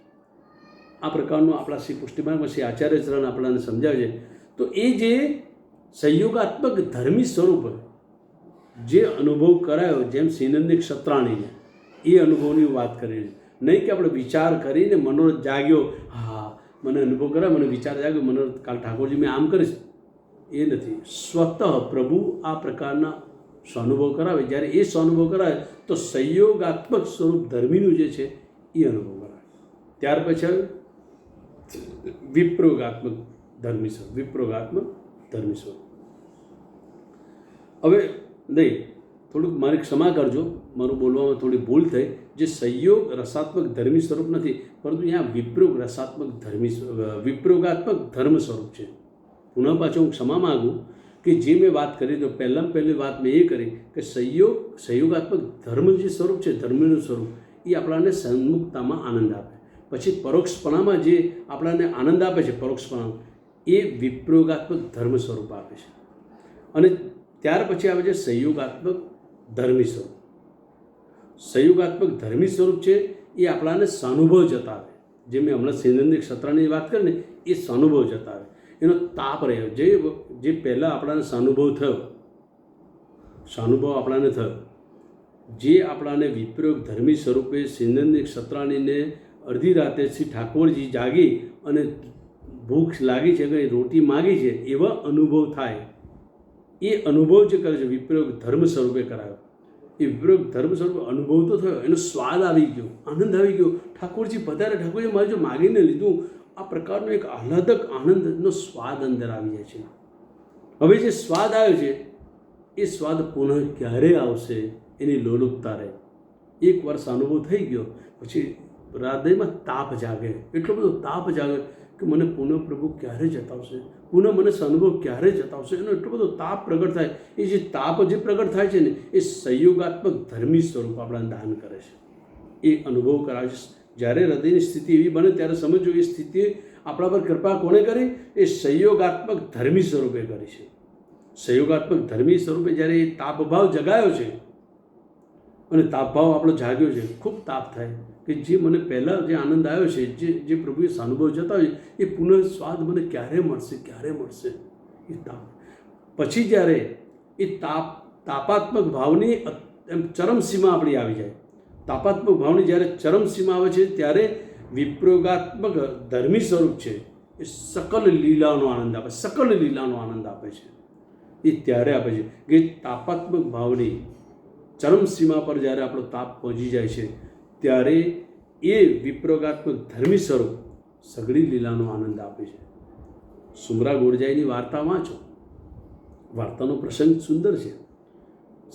આ પ્રકારનું આપણા શ્રી પુષ્ટિમાર્ગમાં શ્રી આચાર્યચરણ આપણને સમજાવે છે. તો એ જે સંયોગાત્મક ધર્મી સ્વરૂપ જે અનુભવ કરાયો, જેમ શ્રીનંદની ક્ષત્રાણીને, એ અનુભવની વાત કરી છે. નહીં કે આપણે વિચાર કરીને મનોરથ જાગ્યો, હા મને અનુભવ કરાયો, મને વિચાર જાગ્યો, મનોરથ કાલ ઠાકોરજી મેં આમ કરીશ, એ નથી. સ્વતઃ પ્રભુ આ પ્રકારના સ્વાનુભવ કરાવે. જ્યારે એ સ્વાનુભવ કરાવે તો સંયોગાત્મક સ્વરૂપ ધર્મીનું જે છે એ અનુભવ કરાવે. ત્યાર પછી વિપ્રોગાત્મક ધર્મી સ્વરૂપ. હવે નહીં, થોડુંક મારી ક્ષમા કરજો, મારું બોલવામાં થોડી ભૂલ થઈ. જે સંયોગ રસાત્મક ધર્મી સ્વરૂપ નથી, પરંતુ અહીંયા વિપ્રોગાત્મક ધર્મ સ્વરૂપ છે. પુનઃ પાછું હું ક્ષમા માગું કે જે મેં વાત કરી તો પહેલી વાત મેં એ કરી કે સંયોગાત્મક ધર્મ જે સ્વરૂપ છે, ધર્મીનું સ્વરૂપ, એ આપણાને સન્મુખતામાં આનંદ આપે. પછી પરોક્ષપણામાં જે આપણાને આનંદ આપે છે, પરોક્ષપણામાં એ વિપ્રયોગાત્મક ધર્મ સ્વરૂપ આપે છે. અને ત્યાર પછી આવે છે સંયોગાત્મક ધર્મી સ્વરૂપ. સંયોગાત્મક ધર્મી સ્વરૂપ છે એ આપણાને સ્વાનુભવ જતાવે. જે મેં હમણાં સૈદ્ધાંતિક સત્રની વાત કરી ને, એ સ્વાનુભવ જતાવે. એનો તાપ રહ્યો જે પહેલાં આપણાને સ્વાનુભવ થયો, જે આપણાને વિપ્રયોગ ધર્મી સ્વરૂપે સૈદ્ધાંતિક સત્રાણીને અડધી રાતેથી ઠાકોરજી જાગી અને ભૂખ લાગી છે, કંઈ રોટી માગી છે, એવા અનુભવ થાય. એ અનુભવ જે કરે છે વિપ્રયોગ ધર્મ સ્વરૂપે કરાયો. એ વિપ્રયોગ ધર્મ સ્વરૂપે અનુભવ તો થયો, એનો સ્વાદ આવી ગયો, આનંદ આવી ગયો. ઠાકોરજી પધારે, ઠાકોરજી મારે જો માગીને લીધું, આ પ્રકારનો એક આહ્લાદક આનંદનો સ્વાદ અંદર આવી જાય છે. હવે જે સ્વાદ આવ્યો છે એ સ્વાદ પુનઃ ક્યારે આવશે એની લોલુપતા રહે. એકવાર અનુભવ થઈ ગયો પછી હૃદયમાં તાપ જાગે, એટલો બધો તાપ જાગે કે મને પુનઃ પ્રભુ ક્યારે જતાવશે, પુનઃ મને અનુભવ ક્યારે જતાવશે, એનો એટલો બધો તાપ પ્રગટ થાય. એ જે તાપ જે પ્રગટ થાય છે ને, એ સંયોગાત્મક ધર્મી સ્વરૂપ આપણાને દાન કરે છે. એ અનુભવ કરાવે છે. જ્યારે હૃદયની સ્થિતિ એવી બને ત્યારે સમજો એ સ્થિતિ આપણા પર કૃપા કોણે કરી? એ સંયોગાત્મક ધર્મી સ્વરૂપે કરી છે. સંયોગાત્મક ધર્મી સ્વરૂપે જ્યારે એ તાપભાવ જગાયો છે અને તાપભાવ આપણો જાગ્યો છે, ખૂબ તાપ થાય કે જે મને પહેલાં જે આનંદ આવ્યો છે, જે પ્રભુએ અનુભવ જતાવ્યો, એ પુનઃ સ્વાદ મને ક્યારે મળશે એ તાપ. પછી જ્યારે એ તાપાત્મક ભાવની એમ ચરમસીમા આપણી આવી જાય, તાપાત્મક ભાવની જ્યારે ચરમસીમા આવે છે ત્યારે વિપ્રયોગાત્મક ધર્મી સ્વરૂપ છે એ સકલ લીલાનો આનંદ આપે છે. એ ત્યારે આપે છે કે તાપાત્મક ભાવની ચરમસીમા પર જ્યારે આપણો તાપ પહોંચી જાય છે ત્યારે એ વિપ્રયોગાત્મક ધર્મી સ્વરૂપ સઘળી લીલાનો આનંદ આપે છે. સુમરા ગોરજાઈની વાર્તા વાંચો. વાર્તાનો પ્રસંગ સુંદર છે.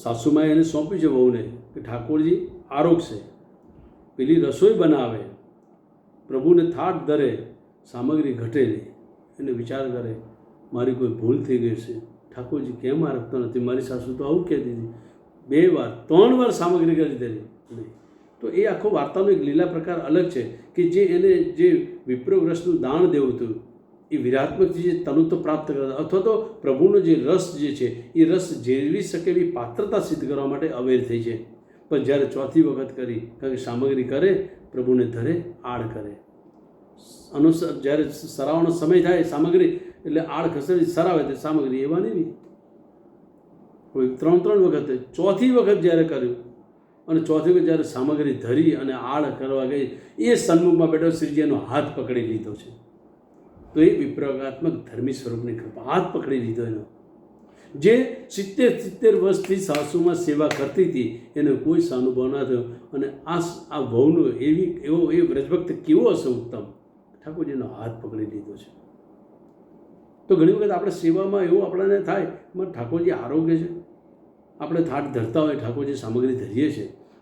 સાસુમાએ એને સોંપ્યું છે વહુને કે ઠાકોરજી આરોગશે, પેલી રસોઈ બનાવે, પ્રભુને થાળ ધરે, સામગ્રી ઘટે નહીં. એને વિચાર કરે મારી કોઈ ભૂલ થઈ ગઈ છે, ઠાકોરજી કેમ આરખતા નથી, મારી સાસુ તો આવું કહેતી હતી, 2 વાર 3 વાર સામગ્રી કરી દેલી નહીં. તો એ આખો વાર્તાનો એક લીલા પ્રકાર અલગ છે કે જે એને જે વિપ્રયોગ રસનું દાન દેવું હતું, એ વિરાત્મકથી જે તનુત્વ પ્રાપ્ત કરતા અથવા તો પ્રભુનો જે રસ જે છે એ રસ જેરવી શકે એવી પાત્રતા સિદ્ધ કરવા માટે અવેર થઈ છે. પણ જ્યારે ચોથી વખત કરી, કારણ કે સામગ્રી કરે, પ્રભુને ધરે, આડ કરે, અનુસાર જ્યારે સરાવવાનો સમય થાય સામગ્રી એટલે આડ ખસેડી સરાવે તે સામગ્રી એવા નહીં. કોઈ 3 વખત, ચોથી વખત જ્યારે કર્યું અને ચોથી વખત જ્યારે સામગ્રી ધરી અને આડ કરવા ગઈ, એ સન્મુખમાં બેઠો શ્રીજી એનો હાથ પકડી લીધો છે. તો એ વિપ્રયોગાત્મક ધર્મી સ્વરૂપની કૃપા, હાથ પકડી લીધો એનો. જે 70 વર્ષથી સાસુમાં સેવા કરતી હતી એને કોઈ સાનુભવ ના થયો. અને આ વહુનો એવો એ વ્રજભક્ત કેવો હશે ઉત્તમ, ઠાકોરજીનો હાથ પકડી લીધો છે. તો ઘણી વખત આપણે સેવામાં એવું આપણને થાય, ઠાકોરજી આરોગ્ય છે, આપણે થાળ ધરતા હોય, ઠાકોરજી સામગ્રી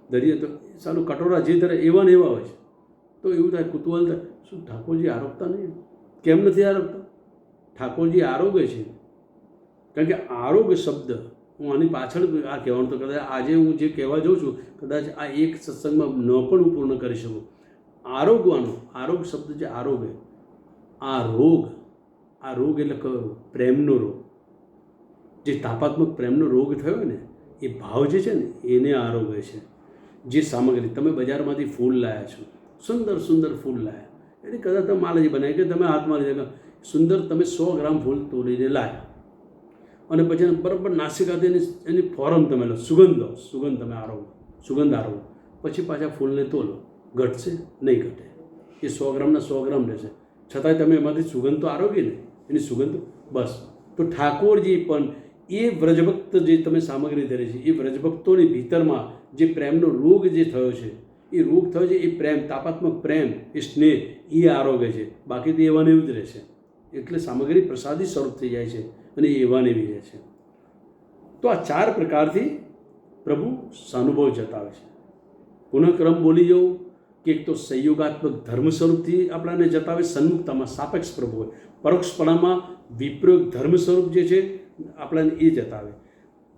ધરીએ તો સારું કટોરા જે ધરે એવા ને એવા હોય છે. તો એવું થાય, કુતૂહલ થાય, શું ઠાકોરજી આરોગતા નહીં? કેમ નથી આરોગતા? ઠાકોરજી આરોગ્ય છે. કારણ કે આરોગ્ય શબ્દ, હું આની પાછળ આ કહેવાનું તો કદાચ આજે હું જે કહેવા જાઉં છું, કદાચ આ એક સત્સંગમાં ન પણ હું પૂર્ણ કરી શકું. આરોગ શબ્દ જે આરોગ્ય, આ રોગ એટલે કયો? પ્રેમનો રોગ. જે તાપાત્મક પ્રેમનો રોગ થયો ને, એ ભાવ જે છે ને એને આરોગ્ય છે. જે સામગ્રી તમે બજારમાંથી ફૂલ લાવ્યા છો, સુંદર ફૂલ લાવ્યા, એટલે કદાચ તમે માલાજી બનાવી કે તમે હાથમાં લીધા, સુંદર તમે 100 ગ્રામ ફૂલ તોડીને લાવ્યા અને પછી બરાબર નાસિકાથી એની ફોરમ તમે લો, સુગંધ તમે સુગંધ આરોગો, પછી પાછા ફૂલને તોલો, ઘટશે? નહીં ઘટે. એ 100 ગ્રામના 100 ગ્રામ રહેશે, છતાંય તમે એમાંથી સુગંધ તો આરોગી ને, એની સુગંધ બસ. તો ઠાકોરજી પણ એ વ્રજભક્ત જે તમે સામગ્રી ધરી છે, એ વ્રજભક્તોની ભીતરમાં જે પ્રેમનો રોગ જે થયો છે, એ રોગ થયો છે, એ પ્રેમ, તાપાત્મક પ્રેમ, એ સ્નેહ, એ આરોગ્ય છે. બાકી તો એવાને એવું જ રહેશે. એટલે સામગ્રી પ્રસાદી સ્વરૂપ થઈ જાય છે અને એવાને એવી રહે છે. તો આ 4 પ્રકારથી પ્રભુ સાનુભવ જતાવે છે. પુનઃક્રમ બોલી જવું કે એક તો સંયોગાત્મક ધર્મ સ્વરૂપથી આપણાને જતાવે, સન્મુખતામાં સાપેક્ષ પ્રભુ હોય, પરોક્ષપણામાં વિપ્રયોગ ધર્મ સ્વરૂપ જે છે આપણાને એ જતાવે.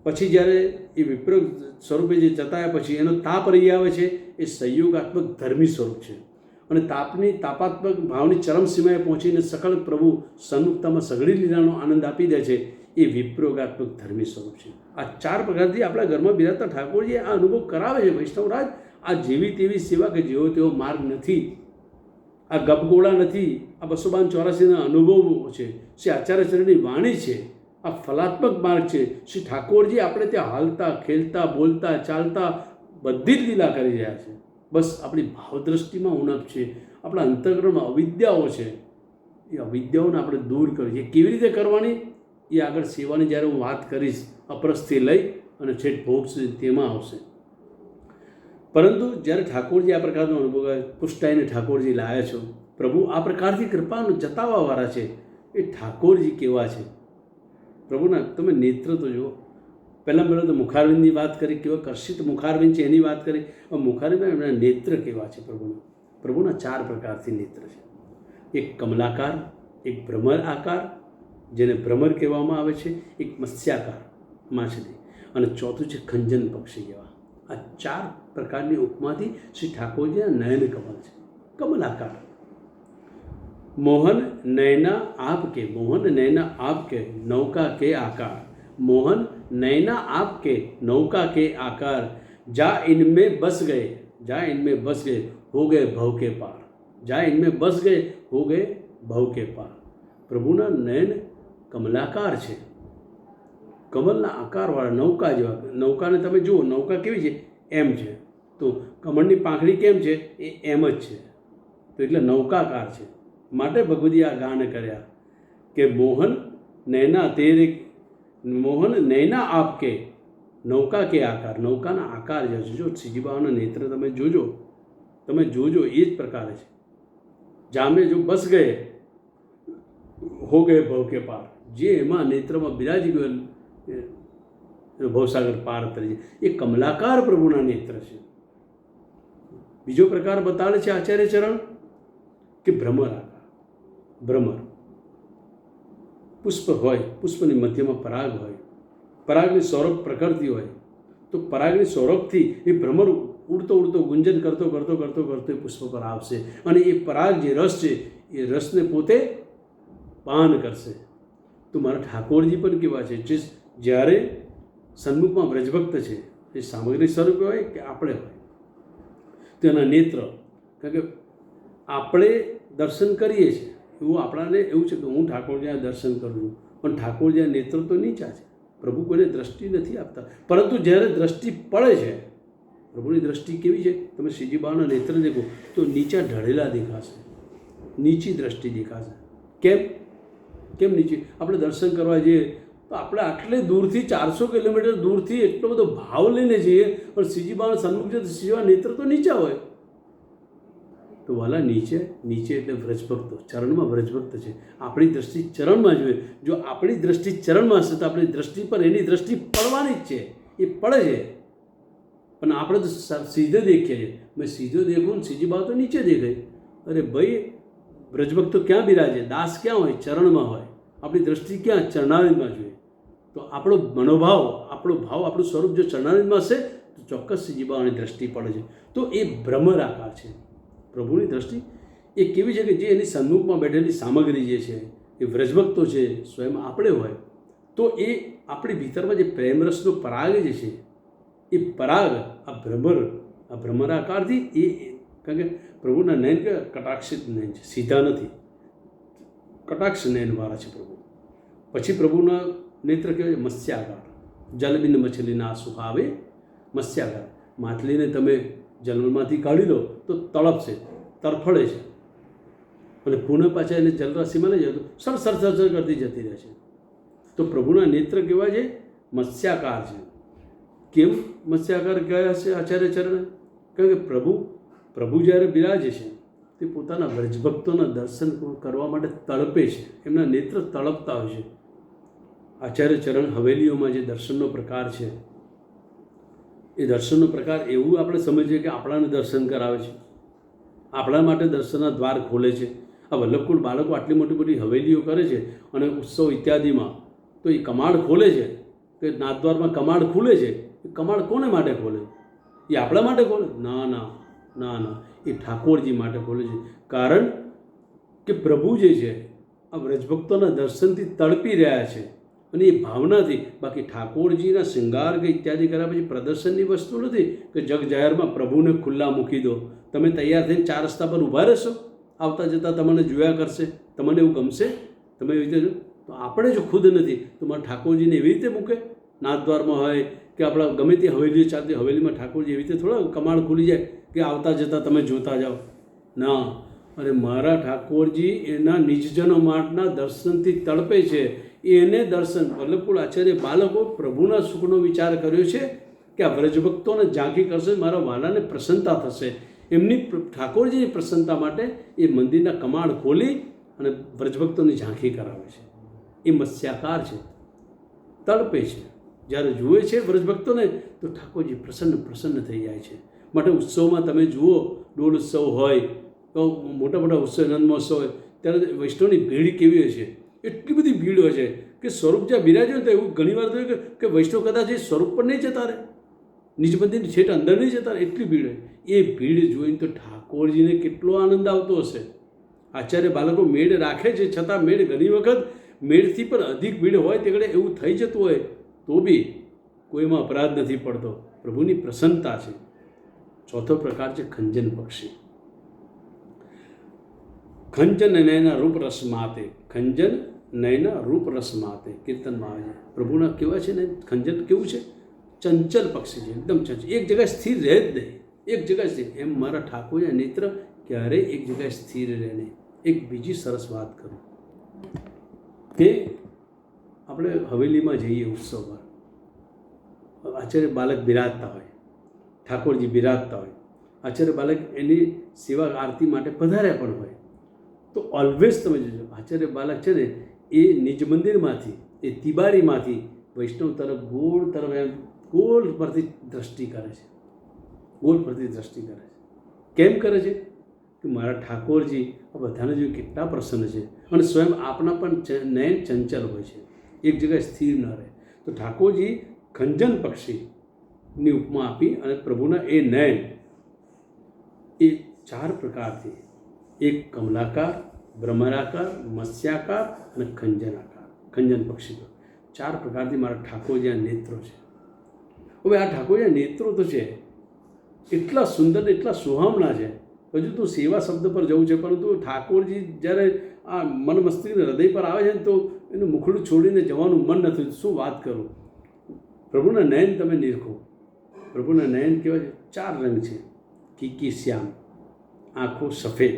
પછી જ્યારે એ વિપ્ર સ્વરૂપે જે જતાયા પછી એનો તાપ રહી આવે છે, એ સંયોગાત્મક ધર્મી સ્વરૂપ છે. અને તાપાત્મક ભાવની ચરમ સીમાએ પહોંચીને સકળ પ્રભુ સન્મુખતામાં સઘળી લીલાનો આનંદ આપી દે છે, એ વિપ્રોગાત્મક ધર્મી સ્વરૂપ છે. આ 4 પ્રકારથી આપણા ઘરમાં બિરાજતા ઠાકોરજી આ અનુભવ કરાવે છે. વૈષ્ણવરાજ, આ જેવી તેવી સેવા કે જેવો તેવો માર્ગ નથી, આ ગપગોળા નથી, આ 282ના અનુભવો છે, શ્રી આચાર્યચરણની વાણી છે, આ ફલાત્મક માર્ગ છે. શ્રી ઠાકોરજી આપણે ત્યાં હાલતા ખેલતા બોલતા ચાલતા બધી જ લીલા કરી રહ્યા છે. બસ આપણી ભાવદ્રષ્ટિમાં ઉણપ છે, આપણા અંતઃકરણમાં અવિદ્યાઓ છે. એ અવિદ્યાઓને આપણે દૂર કરવી છે. કેવી રીતે કરવાની એ આગળ સેવાની જ્યારે હું વાત કરીશ, અપરસથી લઈ અને છેક ભોગ સુધી તેમાં આવશે. પરંતુ જ્યારે ઠાકોરજી આ પ્રકારનો અનુભવ પુષ્ટાઈને ઠાકોરજી લાવ્યા છો, પ્રભુ આ પ્રકારથી કૃપાનું જતાવવાવાળા છે. એ ઠાકોરજી કેવા છે પ્રભુના તમે નેત્ર તો જુઓ. પહેલાં તો મુખારવિંદની વાત કરી, કેવા કર્ષિત મુખારવિંદ છે એની વાત કરી. મુખારવિંદમાં એમના નેત્ર કેવા છે પ્રભુના 4 પ્રકારથી નેત્ર છે. એક કમલાકાર, એક ભ્રમર આકાર જેને ભ્રમર કહેવામાં આવે છે, એક મત્સ્યાકાર માછલી, અને ચોથું છે ખંજન પક્ષી જેવા. આ 4 પ્રકારની ઉપમાથી શ્રી ઠાકોરજીના નયન કમલ છે. કમલાકાર. મોહન નૈના આપકે, મોહન નૈના આપકે નૌકા કે આકાર, मोहन नैना आपके नौका के आकार, जा इनमें बस गए, जा इनमें बस गए हो गए भव के पार, जा इनमें बस गए हो गए भव के पार. પ્રભુના નયન કમલાકાર છે, કમલના આકારવાળા નૌકા જેવા. નૌકાને તમે જુઓ, નૌકા કેવી છે? એમ છે. તો કમળની પાંખડી કેમ છે? એ એમ જ છે. તો એટલે નૌકાકાર છે. માટે ભગવદી આ ગાન કર્યા કે મોહન નૈના તેરે, મોહન નૈના આપકે નૌકા કે આકાર, નૌકાના આકાર જે છે. જો શ્રીજીબાના નેત્ર તમે જોજો એ જ પ્રકારે છે. જામે જો બસ ગયે હો ગયે ભવ કે પાર, જે એમાં નેત્રમાં બિરાજી ગયેલ ભવસાગર પાર તરી, એ કમલાકાર પ્રભુના નેત્ર છે. બીજો પ્રકાર બતાડે છે આચાર્ય ચરણ કે ભ્રમર આકાર. ભ્રમર પુષ્પ હોય, પુષ્પની મધ્યમાં પરાગ હોય, પરાગની સૌરભ પ્રકૃતિ હોય, તો પરાગની સૌરભથી એ ભ્રમર ઉડતો ગુંજન કરતો એ પુષ્પ પર આવશે, અને એ પરાગ જે રસ છે એ રસને પોતે પાન કરશે. તો મારા ઠાકોરજી પણ કેવા છે, જે જ્યારે સન્મુખમાં વ્રજભક્ત છે, એ સામગ્રી સ્વરૂપે હોય કે આપણે હોય, તેના નેત્ર, કારણ કે આપણે દર્શન કરીએ છીએ એવું આપણાને એવું છે કે હું ઠાકોરજીના દર્શન કરું છું, પણ ઠાકોરજીના નેત્ર તો નીચા છે. પ્રભુ કોઈને દ્રષ્ટિ નથી આપતા, પરંતુ જ્યારે દ્રષ્ટિ પડે છે, પ્રભુની દ્રષ્ટિ કેવી છે? તમે શ્રીજીબાના નેત્ર દેખો તો નીચા ઢળેલા દેખાશે, નીચી દ્રષ્ટિ દેખાશે. કેમ નીચી? આપણે દર્શન કરવા જઈએ તો આપણે આટલે દૂરથી 400 કિલોમીટર દૂરથી એટલો બધો ભાવ લઈને જઈએ, પણ શ્રીજીબાના સન્મુખ છે, શ્રીજીબા નેત્ર તો નીચા હોય. તો વાલા નીચે એટલે વ્રજભક્તો, ચરણમાં વ્રજભક્ત છે. આપણી દ્રષ્ટિ ચરણમાં જોઈએ. જો આપણી દ્રષ્ટિ ચરણમાં હશે તો આપણી દ્રષ્ટિ પર એની દ્રષ્ટિ પડવાની જ છે, એ પડે છે. પણ આપણે તો સીધે દેખીએ છીએ. મેં સીધો દેખું ને શ્રીજીબા તો નીચે દેખાય. અરે ભાઈ, વ્રજભક્તો ક્યાં બિરાજે? દાસ ક્યાં હોય? ચરણમાં હોય. આપણી દ્રષ્ટિ ક્યાં? ચરણારવિંદમાં જોઈએ. તો આપણો મનોભાવ, આપણો ભાવ, આપણું સ્વરૂપ જો ચરણારવિંદમાં હશે તો ચોક્કસ શ્રીજીબાની દ્રષ્ટિ પડે છે. તો એ ભ્રમર આકાર છે. પ્રભુની દ્રષ્ટિ એ કેવી છે કે જે એની સન્મુખમાં બેઠેલી સામગ્રી જે છે એ વ્રજભક્તો છે, સ્વયં આપણે હોય, તો એ આપણી ભીતરમાં જે પ્રેમરસનો પરાગ જે છે એ પરાગ આ ભ્રમરાકારથી એ, કારણ કે પ્રભુના નયન કે કટાક્ષિત નયન છે, સીધા નથી, કટાક્ષ નયનવાળા છે પ્રભુ. પછી પ્રભુના નેત્ર કહેવાય મત્સ્યાકાર. જલબિંદ મછલીના સુહાવે મત્સ્યાકાર. માછલીને તમે જલમાંથી કાઢી લો તો તળપશે, તરફડે છે, અને પુનઃ પાછા એને જલરાશિમાં લઈ જાય તો સર કરતી જતી રહે છે. તો પ્રભુના નેત્ર કેવા છે? મત્સ્યાકાર છે. કેમ મત્સ્યાકાર કયા છે આચાર્ય ચરણ? કારણ કે પ્રભુ જ્યારે બિરાજે છે તે પોતાના વ્રજભક્તોના દર્શન કરવા માટે તળપે છે, એમના નેત્ર તળપતા હોય છે. આચાર્ય ચરણ હવેલીઓમાં જે દર્શનનો પ્રકાર છે, એ દર્શનનો પ્રકાર એવું આપણે સમજીએ કે આપણાને દર્શન કરાવે છે, આપણા માટે દર્શનના દ્વાર ખોલે છે. આ વલ્લભકુળ બાળકો આટલી મોટી હવેલીઓ કરે છે અને ઉત્સવ ઇત્યાદિમાં તો એ કમાડ ખોલે છે, કે નાથદ્વારમાં કમાડ ખુલે છે, એ કમાડ કોને માટે ખોલે? એ આપણા માટે ખોલે? ના ના ના ના, એ ઠાકોરજી માટે ખોલે છે. કારણ કે પ્રભુ જે છે આ વ્રજભક્તોના દર્શનથી તડપી રહ્યા છે અને એ ભાવનાથી. બાકી ઠાકોરજીના શૃંગાર કે ઇત્યાદિ કર્યા પછી પ્રદર્શનની વસ્તુ નથી કે જગ જાહેરમાં પ્રભુને ખુલ્લા મૂકી દો. તમે તૈયાર થઈને 4 રસ્તા પર ઊભા રહેશો, આવતા જતાં તમને જોયા કરશે, તમને એવું ગમશે? તમે એવી રીતે તો આપણે જો ખુદ નથી તો મારા ઠાકોરજીને એવી રીતે મૂકે? નાથદ્વારમાં હોય કે આપણા ગમે તે હવેલી ચાલતી હવેલીમાં ઠાકોરજી એવી રીતે થોડા કમાડ ખુલી જાય કે આવતા જતાં તમે જોતા જાઓ? ના. અને મારા ઠાકોરજી એના નિજજનો માટના દર્શનથી તડપે છે. એને દર્શન વલ્લભકુળ આચાર્ય બાલકો પ્રભુના સુખનો વિચાર કર્યો છે કે આ વ્રજભક્તોને ઝાંખી કરશે, મારા વાલાને પ્રસન્નતા થશે. એમની ઠાકોરજીની પ્રસન્નતા માટે એ મંદિરના કમાડ ખોલી અને વ્રજભક્તોની ઝાંખી કરાવે છે. એ મત્સ્યાકાર છે, તડપે છે. જ્યારે જુએ છે વ્રજભક્તોને તો ઠાકોરજી પ્રસન્ન થઈ જાય છે. માટે ઉત્સવમાં તમે જુઓ, ડોળ ઉત્સવ હોય તો મોટા મોટા ઉત્સવ, નંદ મહોત્સવ હોય ત્યારે વૈષ્ણવની ભીડ કેવી હોય છે? એટલી બધી ભીડ હોય છે કે સ્વરૂપ જ્યાં બિરાજ્યો ને તો એવું ઘણીવાર થયું કે વૈષ્ણવ કદાચ એ સ્વરૂપ પર નહીં જતા રહે, નિજ મંદિરની છેટ અંદર નહીં જતા રહે, એટલી ભીડ હોય. એ ભીડ જોઈને તો ઠાકોરજીને કેટલો આનંદ આવતો હશે. આચાર્ય બાલકો મેળ રાખે છે, છતાં મેળ ઘણી વખત મેળથી પણ અધિક ભીડ હોય તે ઘડે એવું થઈ જતું હોય તો બી કોઈમાં અપરાધ નથી પડતો. પ્રભુની પ્રસન્નતા છે. ચોથો પ્રકાર છે ખંજન પક્ષી. ખંજન નયના રૂપ રસ માતે, ખંજન નયના રૂપ રસ માતે કીર્તનમાં આવે છે. પ્રભુના કેવા છે ને, ખંજન કેવું છે? ચંચલ પક્ષી છે, એકદમ ચંચલ, એક જગ્યાએ સ્થિર રહે જ નહીં, એક જગ્યાએ સ્થિર. એમ મારા ઠાકોરના નેત્ર ક્યારેય એક જગ્યાએ સ્થિર રહે નહીં. એક બીજી સરસ વાત કરું કે આપણે હવેલીમાં જઈએ ઉત્સવ પર, આચાર્ય બાલક બિરાજતા હોય, ઠાકોરજી બિરાજતા હોય, આચાર્ય બાલક એની સેવા આરતી માટે પધાર્યા પણ હોય, તો ઓલવેઝ તમે જોજો આચાર્ય બાલક છે ને એ નિજ મંદિરમાંથી, એ તિબારીમાંથી વૈષ્ણવ તરફ ગોળ તરફ એમ ગોળ પરથી દ્રષ્ટિ કરે છે, ગોળ પરથી દ્રષ્ટિ કરે છે. કેમ કરે છે? કે મારા ઠાકોરજી આ બધાને જોઈ કેટલા પ્રસન્ન છે. અને સ્વયં આપના પણ નયન ચંચલ હોય છે, એક જગ્યાએ સ્થિર ન રહે. તો ઠાકોરજી ખંજન પક્ષીની ઉપમા આપી અને પ્રભુના એ નયન એ 4 પ્રકારથી, એક કમલાકાર, ભ્રમરાકાર, મત્સ્યાકાર અને ખંજનાકાર, ખંજન પક્ષી, 4 પ્રકારથી મારા ઠાકોરજી નેત્રો છે. હવે આ ઠાકોરજી નેત્રો તો છે એટલા સુંદર, એટલા સુહામણા છે. હજુ તો સેવા શબ્દ પર જવું છે, પરંતુ ઠાકોરજી જ્યારે આ મન મસ્તિષ્ક હૃદય પર આવે છે ને તો એનું મુખડું છોડીને જવાનું મન નથી. શું વાત કરું! પ્રભુના નયન તમે નિરખો. પ્રભુના નયન કેવા છે? 4 રંગ છે. કીકી શ્યામ, આંખો સફેદ,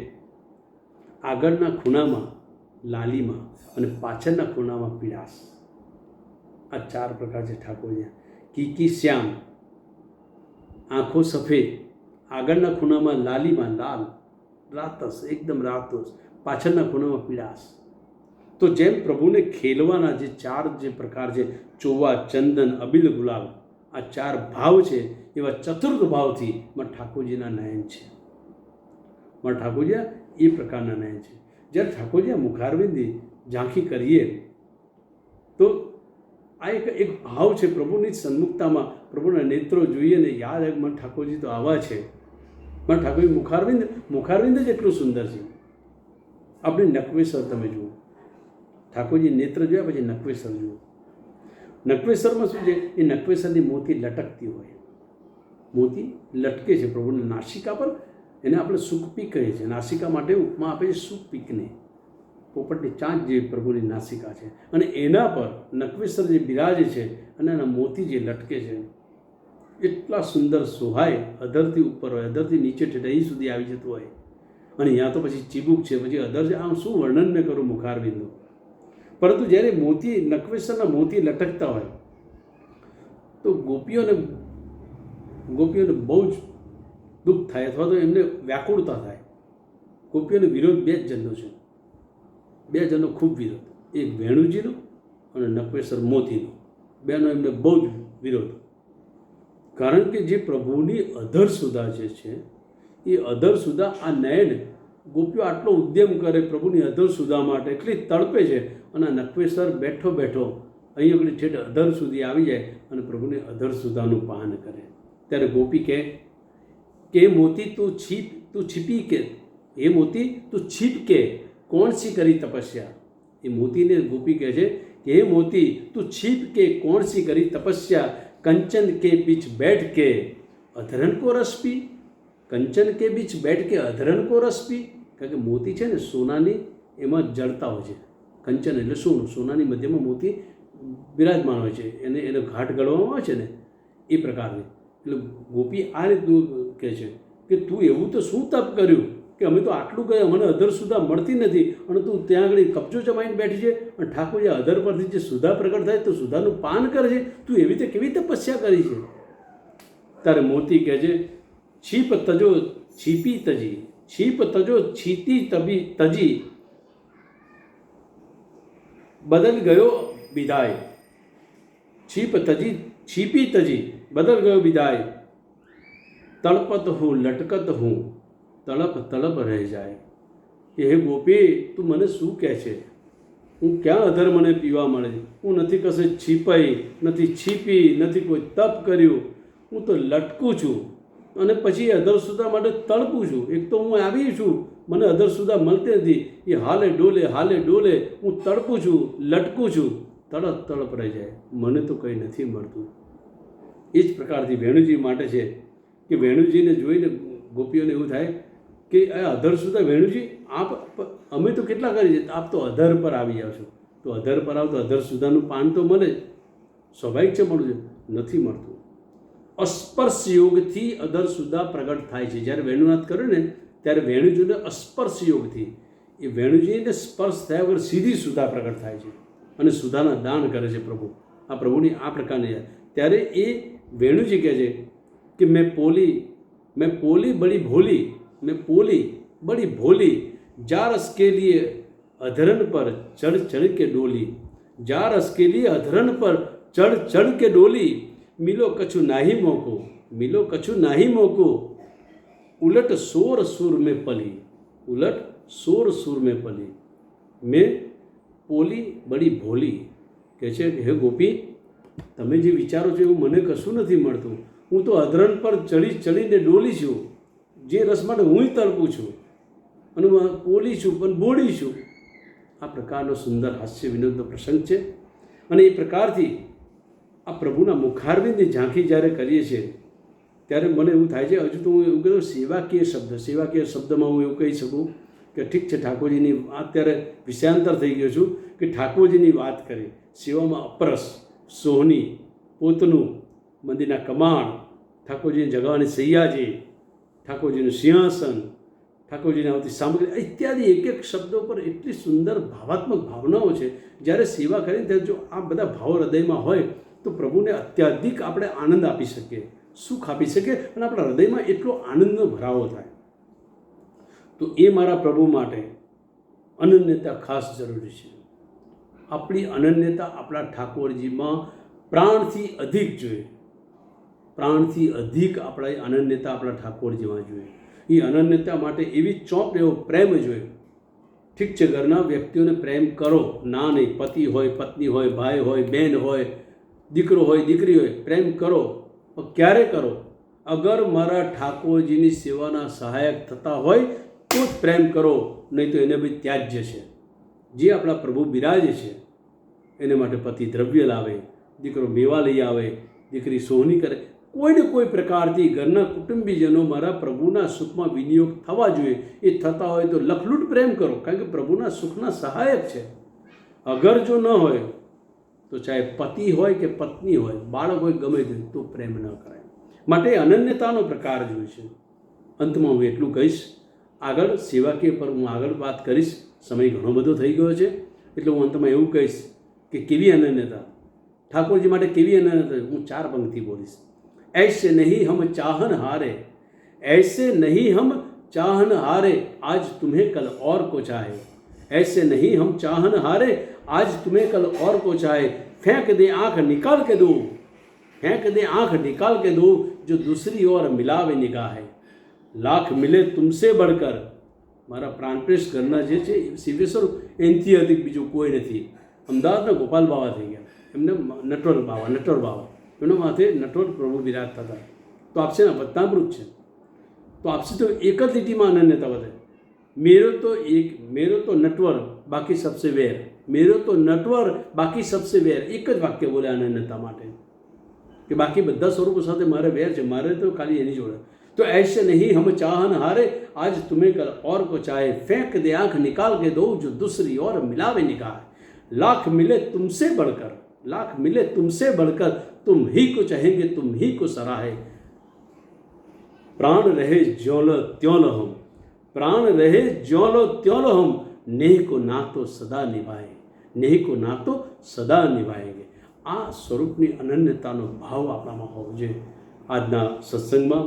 આગળના ખૂણામાં લાલીમાં અને પાછળના ખૂણામાં પીળાશ. આ 4 પ્રકાર છે ઠાકોરજી. કીકી શ્યામ, આંખો સફેદ, આગળના ખૂણામાં લાલીમાં લાલ, રાતસ, એકદમ રાતોસ, પાછળના ખૂણામાં પીળાશ. તો જેમ પ્રભુને ખેલવાના જે 4 જે પ્રકાર છે, ચોવા, ચંદન, અબિલ, ગુલાલ, આ 4 ભાવ છે, એવા ચતુર્થ ભાવથી મારા ઠાકોરજીના નયન છે. મારા ઠાકોરજી એ પ્રકારના નયન છે. જ્યારે ઠાકોરજી મુખારવિંદી ઝાંખી કરીએ તો આ એક ભાવ છે પ્રભુની સન્મુખતામાં. પ્રભુના નેત્રો જોઈએ ને યાદ આવે મારા ઠાકોરજી તો આવા છે. મારા ઠાકોરજી મુખારવિંદ જ એટલું સુંદર છે. આપણે નકવેસર તમે જુઓ, ઠાકોરજી નેત્ર જોયા પછી નકવેસર જુઓ. નકવેસરમાં શું છે? એ નકવેસરની મોતી લટકતી હોય, મોતી લટકે છે પ્રભુની નાસિકા પર. એને આપણે સુખપીક કહીએ છીએ. નાસિકા માટે ઉપમા આપે છે સુખપીકને. પોપટની ચાંચ જેવી પ્રભુની નાસિકા છે અને એના પર નકવેસર જે બિરાજે છે અને એના મોતી જે લટકે છે એટલા સુંદર સોહાય. અધરથી ઉપર હોય, અધરથી નીચે ઠેઠ અહીં સુધી આવી જતું હોય. અને ત્યાં તો પછી ચીબુક છે, પછી અધર છે. આમ શું વર્ણન મેં કરું મુખારબિંદુ. પરંતુ જ્યારે મોતી, નકવેસરના મોતી લટકતા હોય તો ગોપીઓને બહુ જ દુઃખ થાય અથવા તો એમને વ્યાકુળતા થાય. ગોપીઓનો વિરોધ 2 જ જણનો છે, 2 જણનો ખૂબ વિરોધ. એક વેણુજીનો અને નકવેસર મોતીનો, બેનો એમને બહુ જ વિરોધ. કારણ કે જે પ્રભુની અધર સુધા જે છે એ અધર સુધા આ નયન ગોપીઓ આટલો ઉદ્યમ કરે પ્રભુની અધર સુધા માટે, એટલી તડપે છે. અને નકવેસર બેઠો બેઠો અહીં આગળ ઠેઠ અધર સુધી આવી જાય અને પ્રભુને અધર સુધાનું પાન કરે. ત્યારે ગોપી કહે કે મોતી તું છીપી કે એ મોતી તું છીપ કે કોણ સી કરી તપસ્યા. એ મોતીને ગોપી કહે છે કે હે મોતી તું છીપ કે કોણ સી કરી તપસ્યા, કંચન કે બીચ બેઠ કે અધરન કો રસ પી. કંચન કે બીચ બેઠ કે અધરન કો રસ પી. કારણ કે મોતી છે ને સોનાની એમાં જળતા હોય છે. કંચન એટલે સોનું, સોનાની મધ્યમાં મોતી બિરાજમાન હોય છે, એને ઘાટ ગળવામાં આવે છે ને એ પ્રકારની. એટલે ગોપી આ રીતનું કહે છે કે તું એવું તો શું તપ કર્યું કે અમે તો આટલું કહે અમને અધર સુધા મળતી નથી અને તું ત્યાં આગળ કબજો જમાઈને બેઠી છે અને ઠાકોરજી અધર પરથી જે સુધા પ્રગટ થાય તો સુધાનું પાન કરે છે, તું એવી રીતે કેવી તપસ્યા કરી છે. ત્યારે મોતી કહે છે છીપ તજો છીપી તજી, છીપ તજો છીતી તજી બદલ ગયો વિદાય. છીપ તજી છીપી તજી બદલ ગયો વિદાય, તળપત હું લટકત હું તળપ તળપ રહી જાય. કે હે ગોપી તું મને શું કહે છે? હું ક્યાં અધર મને પીવા મળે? હું નથી કશે છીપાઈ, નથી છીપી, નથી કોઈ તપ કર્યું, હું તો લટકું છું અને પછી અધર સુધા માટે તળપું છું. એક તો હું આવી છું, મને અધર સુધા મળતી નથી, એ હાલે ડોલે હું તડપું છું, લટકું છું, તડપ તડપ રહી જાય, મને તો કંઈ નથી મળતું. એ જ પ્રકારથી વેણુજી માટે છે કે વેણુજીને જોઈને ગોપીઓને એવું થાય કે આ અધર સુધા વેણુજી આપ અમે તો કેટલા કરી છે, આપ તો અધર પર આવી જાઓ છો, તો અધર પર આવો તો અધર સુધાનું પાન તો મળે, સ્વાભાવિક છે મળવું છે, નથી મળતું. અસ્પર્શ યોગથી અધર સુધા પ્રગટ થાય છે. જ્યારે વેણુનાથ કર્યું ને ત્યારે વેણુજીને અસ્પર્શ યોગથી એ વેણુજીને સ્પર્શ થયા વગર સીધી સુધા પ્રગટ થાય છે અને સુધાના દાન કરે છે પ્રભુ. આ પ્રભુની આ પ્રકારની. ત્યારે એ વેણુજી કહે છે કે મેં પોલી બડી ભોલી જા રસ કે લીએ અધરન પર ચढ़ के डोली, जा रस के लिए अधरन पर चढ़ के डोली, मिलो कछु नाही मोको उलट शोर सुर में पली, मैं પોલી બડી ભોલી. કહે છે કે હે ગોપી તમે જે વિચારો છો એવું મને કશું નથી મળતું, હું તો અધરન પર ચડીને ડોલી છું, જે રસ માટે હું તડપું છું અને પોલી છું પણ બોડી છું. આ પ્રકારનો સુંદર હાસ્ય વિનોદનો પ્રસંગ છે. અને એ પ્રકારથી આ પ્રભુના મુખારવિંદની ઝાંખી જ્યારે કરીએ છીએ ત્યારે મને એવું થાય છે, હજુ તો હું એવું કહું સેવાકીય શબ્દમાં હું એવું કહી શકું કે ઠીક છે ઠાકોરજીની અત્યારે વિષયાંતર થઈ ગયો છું કે ઠાકોરજીની વાત કરી, સેવામાં અપરસ, સોહની, પોતનું, મંદિરના કમાણ, ઠાકોરજીને જગાવવાની સૈયાજી, ઠાકોરજીનું સિંહાસન, ઠાકોરજીને આવતી સામગ્રી ઇત્યાદિ એક એક શબ્દો પર એટલી સુંદર ભાવાત્મક ભાવનાઓ છે. જ્યારે સેવા કરીને ત્યારે જો આ બધા ભાવો હૃદયમાં હોય તો પ્રભુને અત્યાધિક આપણે આનંદ આપી શકીએ, સુખ આપી શકીએ અને આપણા હૃદયમાં એટલો આનંદનો ભરાવો થાય. તો એ મારા પ્રભુ માટે અનન્યતા ખાસ જરૂરી છે. આપણી અનન્યતા આપણા ઠાકોરજીમાં પ્રાણથી અધિક જોઈએ, પ્રાણથી અધિક આપણા અનન્યતા આપણા ઠાકોરજીમાં જોઈએ. એ અનન્યતા માટે એવી ચોપ એવો પ્રેમ જોઈએ. ઠીક છે ઘરના વ્યક્તિઓને પ્રેમ કરો, ના નહીં, પતિ હોય, પત્ની હોય, ભાઈ હોય, બહેન હોય, દીકરો હોય, દીકરી હોય, પ્રેમ કરો. પણ ક્યારે કરો? અગર મારા ઠાકોરજીની સેવાના સહાયક થતા હોય તો જ પ્રેમ કરો, નહીં તો એને બી ત્યાજ્ય છે. જે આપણા પ્રભુ બિરાજે છે એને માટે પતિ દ્રવ્ય લાવે, દીકરો મેવા લઈ આવે, દીકરી સોહની કરે, કોઈને કોઈ પ્રકારથી ઘરના કુટુંબીજનો મારા પ્રભુના સુખમાં વિનિયોગ થવા જોઈએ. એ થતા હોય તો લખલૂટ પ્રેમ કરો, કારણ કે પ્રભુના સુખના સહાયક છે. અગર જો ન હોય તો ચાહે પતિ હોય કે પત્ની હોય, બાળક હોય, ગમે તે, તો પ્રેમ ન કરાય. માટે અનન્યતાનો પ્રકાર જોઈએ છે. અંતમાં હું એટલું કહીશ, આગળ સેવાકીય પર હું આગળ વાત કરીશ, સમય ઘણો બધો થઈ ગયો છે, એટલે હું અંતમાં એવું કહીશ કે કેવી અનન્યતા, ઠાકોરજી માટે કેવી અનન્યતા. હું 4 પંક્તિ બોલીશ. ऐसे नहीं हम चाहन हारे, ऐसे नहीं हम चाहन हारे, आज तुम्हें कल और को चाहे. ऐसे नहीं हम चाहन हारे, आज तुम्हें कल और को चाहे. फेंक दे आँख निकाल के दो, फेंक दे आँख निकाल के दो, जो दूसरी ओर मिलावे निगाहें. लाख मिले तुमसे बढ़कर. મારા પ્રાણપ્રેશ ઘરના જે છે શિવેશ્વર એનથી અધિક બીજું કોઈ નથી. અમદાવાદના ગોપાલ બાવા થઈ ગયા. એમને નટવર બાવા એમના માથે નટવર પ્રભુ બિરાજતા હતા. તો આપશે ને વતનામૃત છે, તો આપશે તો એક જ લીટીમાં અનન્યતા વધે. મેરો તો નટવર બાકી સબસે વેર, મેરો તો નટવર બાકી સબસે વેર, એક જ વાક્ય બોલે અનન્યતા માટે કે બાકી બધા સ્વરૂપો સાથે મારે વેર છે, મારે તો ખાલી એની જોડે. तो ऐसे नहीं हम चाहन हारे, आज तुम्हें कल और को चाहे, फेंक दे आंख निकाल के दो जो दूसरी और मिलावे निकाह. लाख मिले तुमसे बढ़कर तुम ही को चाहेंगे, तुम ही को सराहे. प्राण रहे ज्यों लो त्यों लो हम, प्राण रहे ज्यों लो त्यों लो हम, नेह को नातो सदा निभाए, नेह को नातो सदा निभाएंगे. આ સ્વરૂપની અનન્યતાનો ભાવ આપણામાં હોવો જોઈએ. આજના સત્સંગમાં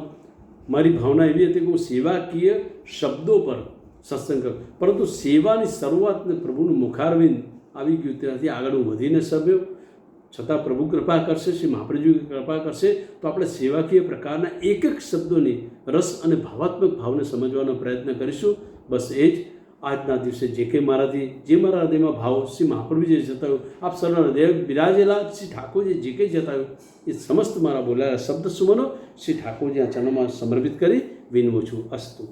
મારી ભાવના એવી હતી કે હું સેવાકીય શબ્દો પર સત્સંગ કરું, પરંતુ સેવાની શરૂઆતને પ્રભુનું મુખારવિંદ આવી ગયું ત્યાંથી આગળ હું વધીને સભ્યો. છતાં પ્રભુ કૃપા કરશે, શ્રી મહાપ્રભુજી કૃપા કરશે તો આપણે સેવાકીય પ્રકારના એક શબ્દોની રસ અને ભાવાત્મક ભાવને સમજવાનો પ્રયત્ન કરીશું. બસ એ જ આજના દિવસે જે કંઈ મારાથી જે મારા હૃદયમાં ભાવ શ્રી મહાપ્રભુજીએ જતાવ્યું, આપ સર્વના હૃદય બિરાજેલા શ્રી ઠાકોરજી જે કંઈ જતાવ્યું એ સમસ્ત મારા બોલાયેલા શબ્દ સુમનો શ્રી ઠાકોરજીના ચરણોમાં સમર્પિત કરી વિનવું છું. અસ્તુ.